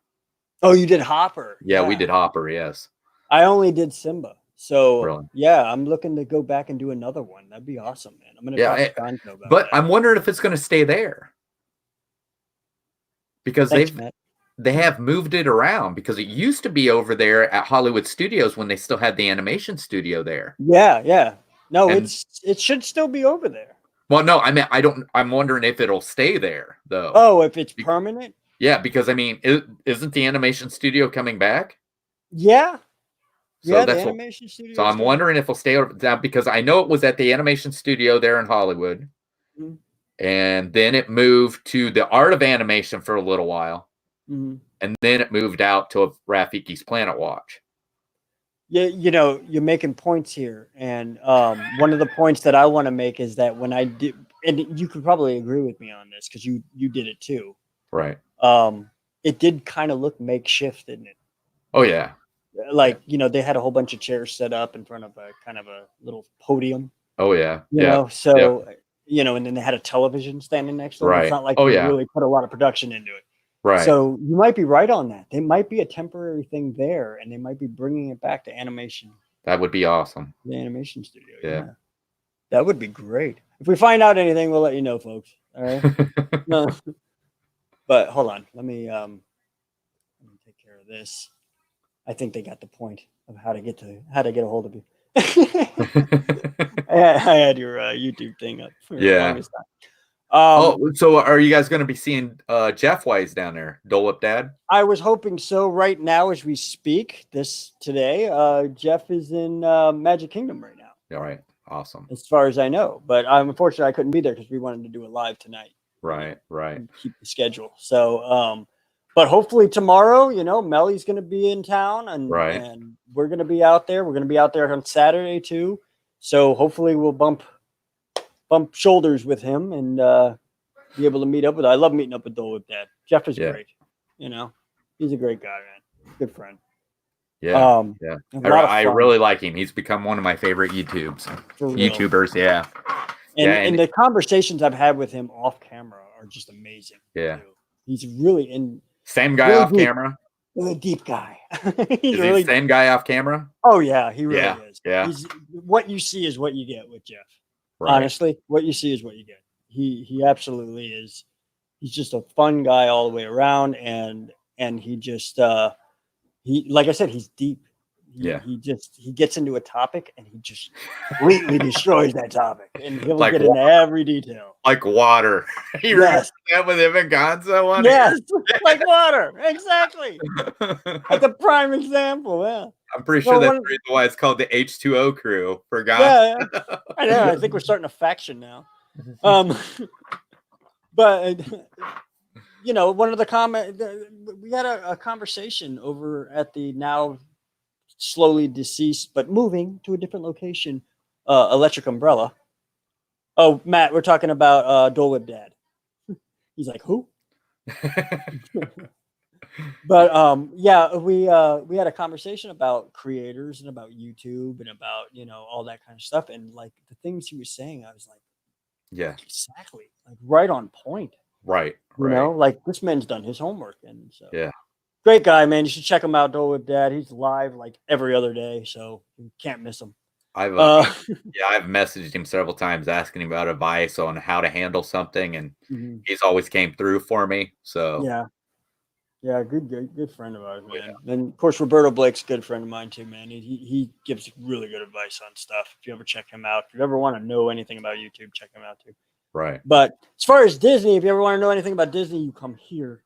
Oh, you did Hopper? Yeah, we did Hopper. Yes. I only did Simba. So really? Yeah, I'm looking to go back and do another one. That'd be awesome, man. I'm gonna talk to Gonzo about that. I'm wondering if it's gonna stay there. Because they have moved it around, because it used to be over there at Hollywood Studios when they still had the animation studio there. Yeah. No, it should still be over there. Well, no, I mean, I'm wondering if it'll stay there though. Oh, if it's permanent? Yeah, because I mean, isn't the animation studio coming back? Yeah. So yeah, that's the animation studio. So I'm wondering if it'll stay over there, because I know it was at the animation studio there in Hollywood. Mm-hmm. And then it moved to the Art of Animation for a little while. Mm-hmm. And then it moved out to Rafiki's Planet Watch. Yeah, you know, you're making points here. And one of the points that I want to make is that when I did, and you could probably agree with me on this because you did it too. Right. It did kind of look makeshift, didn't it? Oh, yeah. Like, you know, they had a whole bunch of chairs set up in front of a kind of a little podium. Oh, yeah. You know, so... Yeah. You know, and then they had a television standing next to them. Right. It's not like they really put a lot of production into it. Right. So you might be right on that. They might be a temporary thing there, and they might be bringing it back to animation. That would be awesome. The animation studio. Yeah. That would be great. If we find out anything, we'll let you know, folks. All right. No. But hold on. Let me take care of this. I think they got the point of how to get a hold of you. I had your YouTube thing up for the longest time. So are you guys going to be seeing Jeff Wise down there, Dole Whip Dad? I was hoping so. Right now, as we speak, today, Jeff is in Magic Kingdom right now. All right, awesome. As far as I know, but unfortunately I couldn't be there because we wanted to do it live tonight. Right. Keep the schedule. So, but hopefully tomorrow, you know, Melly's going to be in town, and we're going to be out there. We're going to be out there on Saturday too. So hopefully we'll bump shoulders with him and be able to meet up with. I love meeting up with Dole Whip Dad. Jeff is great. You know, he's a great guy, man. Good friend. Yeah, I really like him. He's become one of my favorite YouTubers. Yeah. And the conversations I've had with him off camera are just amazing. Yeah. Too. He's really same guy really off camera. Really deep guy. Is he the same guy off camera? Oh yeah, he really is. Yeah. What you see is what you get with Jeff. Right. Honestly, what you see is what you get. He absolutely is. He's just a fun guy all the way around, and he just he, like I said, he's deep. He gets into a topic and he just completely destroys that topic, and he'll get into every detail. Like water. You remember that with him and Gonzo? Yes, like water. Exactly. Like a prime example. Yeah. I'm pretty sure that's why it's called the H2O crew. For God. Yeah. I know. I think we're starting a faction now. But you know, one of the we had a conversation over at the now slowly deceased but moving to a different location, Electric Umbrella. Oh, Matt, we're talking about Dole Whip Dad. He's like, who? But yeah, we had a conversation about creators and about YouTube and about, you know, all that kind of stuff, and like the things he was saying, I was like, yeah, exactly, like right on point. Right. You know, like this man's done his homework, and so yeah. Great guy, man. You should check him out, Dole Whip Dad. He's live like every other day, so you can't miss him. I've messaged him several times asking him about advice on how to handle something, and he's always came through for me. So yeah, good friend of ours, man. Yeah. And of course, Roberto Blake's a good friend of mine too, man. He gives really good advice on stuff. If you ever check him out, if you ever want to know anything about YouTube, check him out too. Right. But as far as Disney, if you ever want to know anything about Disney, you come here.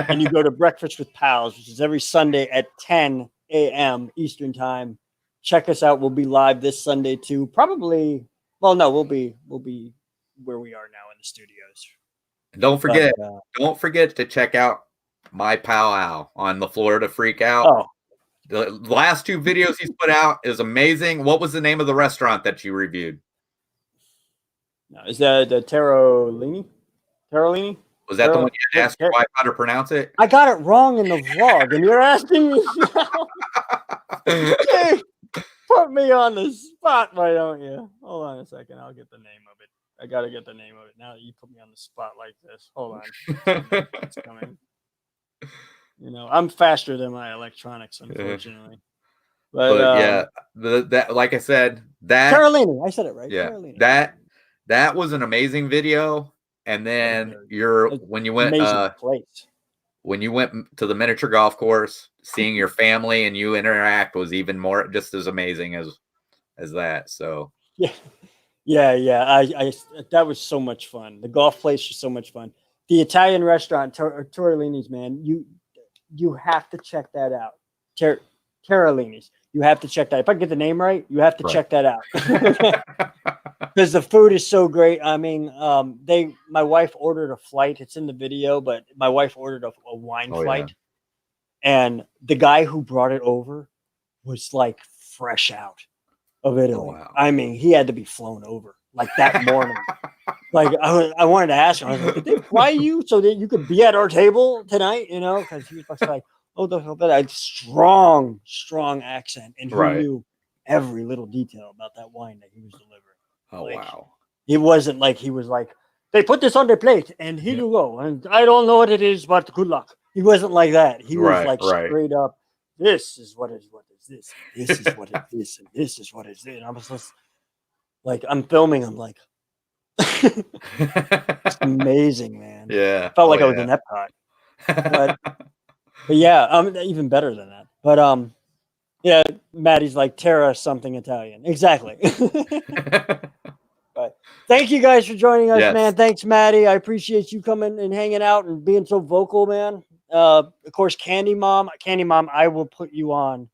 And you go to Breakfast with Pals, which is every Sunday at 10 a.m. Eastern time. Check us out. We'll be live this Sunday too. Probably, well, no, we'll be where we are now in the studios. Don't forget to check out my pal Al on the Florida Freakout. Oh, the last 2 videos he's put out is amazing. What was the name of the restaurant that you reviewed? No, is that the Terolini? Was that the one you asked your wife how to pronounce it? I got it wrong in the vlog, and you're asking me now. Hey, put me on the spot, why don't you? Hold on a second. I'll get the name of it. I got to get the name of it. Now that you put me on the spot like this. Hold on. It's coming. You know, I'm faster than my electronics, unfortunately. But yeah, that like I said, that Carolina. I said it right. Yeah, Carolina. that was an amazing video. And then when you went to the miniature golf course, seeing your family and you interact was even more just as amazing as that. So yeah. I that was so much fun. The golf place was so much fun. The Italian restaurant, Torellini's, man, you have to check that out. Torellini's. You have to check that. If I get the name right, you have to check that out. Because the food is so great. I mean, my wife ordered a flight. It's in the video, but my wife ordered a wine flight. And the guy who brought it over was like fresh out of Italy. Oh, wow. I mean, he had to be flown over like that morning. Like I wanted to ask him, I was like, did they fly you so that you could be at our table tonight? You know, because he was like, oh, a strong accent. And he knew every little detail about that wine that he was delivering. Oh, like, wow. It wasn't like he was like, they put this on their plate and here you go. And I don't know what it is, but good luck. He wasn't like that. He was like straight up, this is what is this. This is what it is. And this is what it is. And I was just like, I'm filming. I'm like, it's amazing, man. Yeah. I felt like I was in Epcot. But yeah, even better than that. But yeah, Matty's like Terra something Italian. Exactly. But thank you guys for joining us, man. Thanks, Matty. I appreciate you coming and hanging out and being so vocal, man. Of course, CandyMom, I will put you on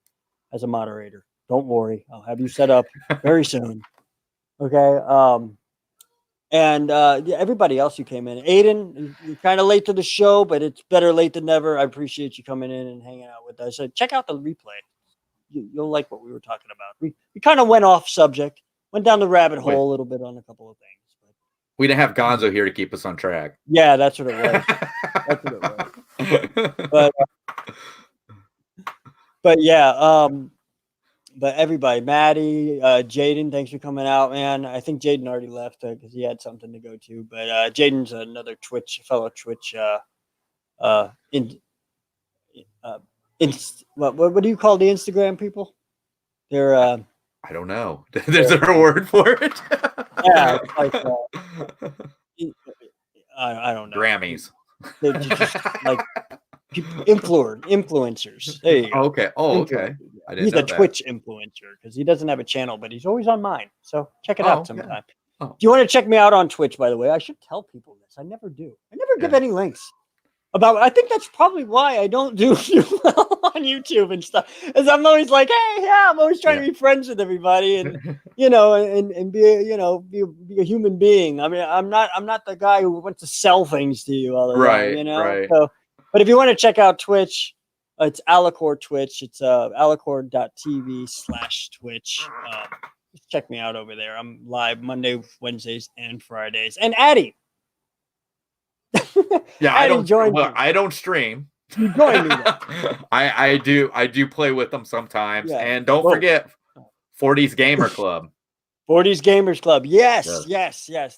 as a moderator. Don't worry. I'll have you set up very soon. Okay. And everybody else who came in. Aiden, you're kind of late to the show, but it's better late than never. I appreciate you coming in and hanging out with us. So check out the replay. You'll like what we were talking about. We kind of went off subject, went down the rabbit hole a little bit on a couple of things. We didn't have Gonzo here to keep us on track. Yeah, that's what it was. That's what it was. But yeah, but everybody, Matty, Jaden, thanks for coming out, man. I think Jaden already left because he had something to go to. But Jaden's another fellow Twitch. What do you call the Instagram people? They're I don't know. There's a word for it. Yeah, it's like I don't know. Grammys. They're just like influencers. There you go. Okay. Oh, okay. I didn't He's know a Twitch influencer because he doesn't have a channel, but he's always on mine. So check it out sometime. Yeah. Oh. Do you want to check me out on Twitch, by the way? I should tell people this. I never do. I never give any links. I think that's probably why I don't do well on YouTube and stuff. Is I'm always like, hey, yeah, I'm always trying to be friends with everybody and and be a human being. I mean, I'm not the guy who wants to sell things to you all the time, Right. So, but if you want to check out Twitch, it's Alicore Twitch. It's alicore.tv/Twitch. Just check me out over there. I'm live Monday, Wednesdays, and Fridays. And Addy. Yeah, I don't stream. You join me. I do play with them sometimes. Yeah. And don't forget 40s Gamer Club. 40s Gamers Club. Yes.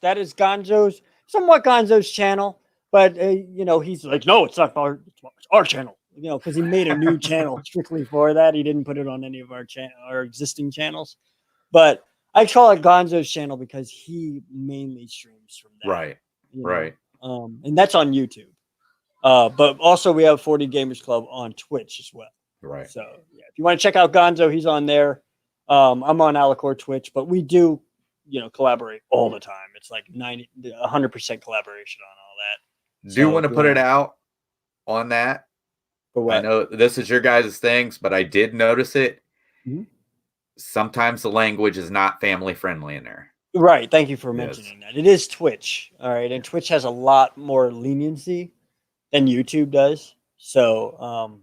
That is somewhat Gonzo's channel, but he's like, no, it's not it's our channel. Because he made a new channel strictly for that. He didn't put it on any of our existing channels. But I call it Gonzo's channel because he mainly streams from that. Right. And that's on YouTube. But also we have 40 Gamers Club on Twitch as well. Right. So yeah, if you want to check out Gonzo, he's on there. I'm on Alicore Twitch, but we do, collaborate all the time. It's like 100% collaboration on all that. Do you want to put it out on that? For what? I know this is your guys' things, but I did notice it. Mm-hmm. Sometimes the language is not family friendly in there. Right. Thank you for mentioning that. It is Twitch. All right. And Twitch has a lot more leniency than YouTube does. So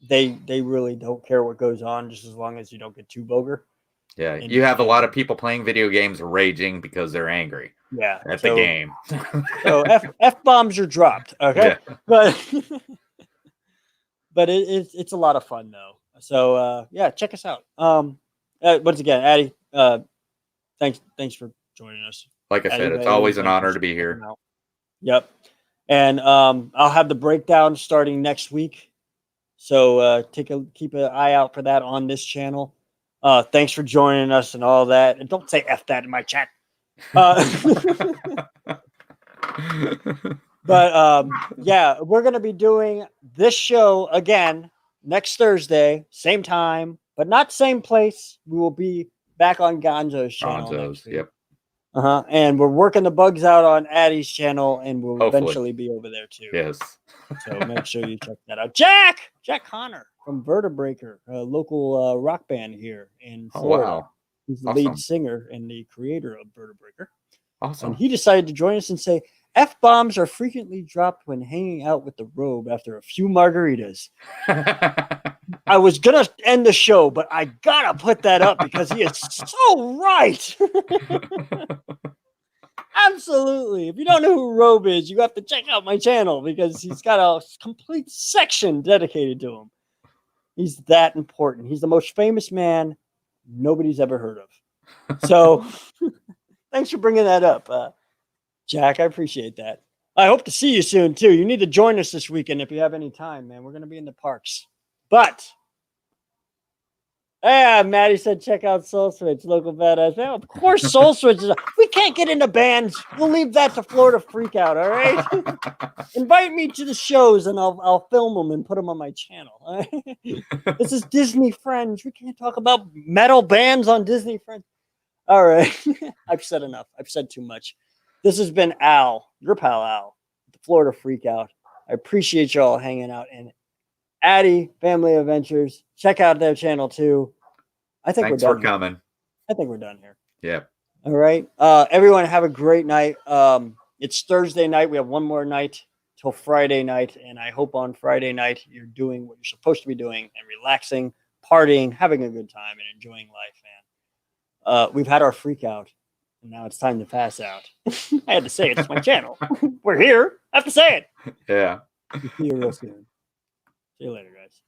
they really don't care what goes on just as long as you don't get too vulgar. Yeah. And you have a lot of people playing video games raging because they're angry. Yeah. At the game. So F-bombs are dropped. Okay. Yeah. But it's a lot of fun though. So check us out. Once again, Addy, thanks for joining us. Like I said, it's always an honor to be here. Yep. And I'll have the breakdown starting next week. So keep an eye out for that on this channel. Thanks for joining us and all that. And don't say F that in my chat. But we're going to be doing this show again next Thursday, same time, but not same place. We will be back on Gonzo's channel. Yep. And we're working the bugs out on Addy's channel, and we'll eventually be over there too. Yes. So make sure you check that out. Jack Connor from Vertebraker, a local rock band here in Florida. Wow. He's the lead singer and the creator of Vertebraker. Awesome. And he decided to join us and say, F-bombs are frequently dropped when hanging out with the robe after a few margaritas. I was going to end the show, but I got to put that up because he is so right. Absolutely. If you don't know who Robe is, you have to check out my channel because he's got a complete section dedicated to him. He's that important. He's the most famous man nobody's ever heard of. So thanks for bringing that up, Jack. I appreciate that. I hope to see you soon, too. You need to join us this weekend if you have any time, man. We're going to be in the parks. But, Matty said check out Soul Switch, local badass. Man, of course, Soul Switch is. We can't get into bands. We'll leave that to Florida Freakout, all right? Invite me to the shows, and I'll film them and put them on my channel. All right? This is Disney Friends. We can't talk about metal bands on Disney Friends. All right. I've said enough. I've said too much. This has been Al, your pal Al, the Florida Freakout. I appreciate y'all hanging out. And Addy Family Adventures, check out their channel too. Thanks we're done. For coming. I think we're done here. Yeah. All right. Everyone have a great night. It's Thursday night. We have one more night till Friday night. And I hope on Friday night you're doing what you're supposed to be doing and relaxing, partying, having a good time, and enjoying life, man. We've had our Freakout. Now it's time to pass out. I had to say it. It's my channel. We're here. I have to say it. Yeah. See you real soon. See you later, guys.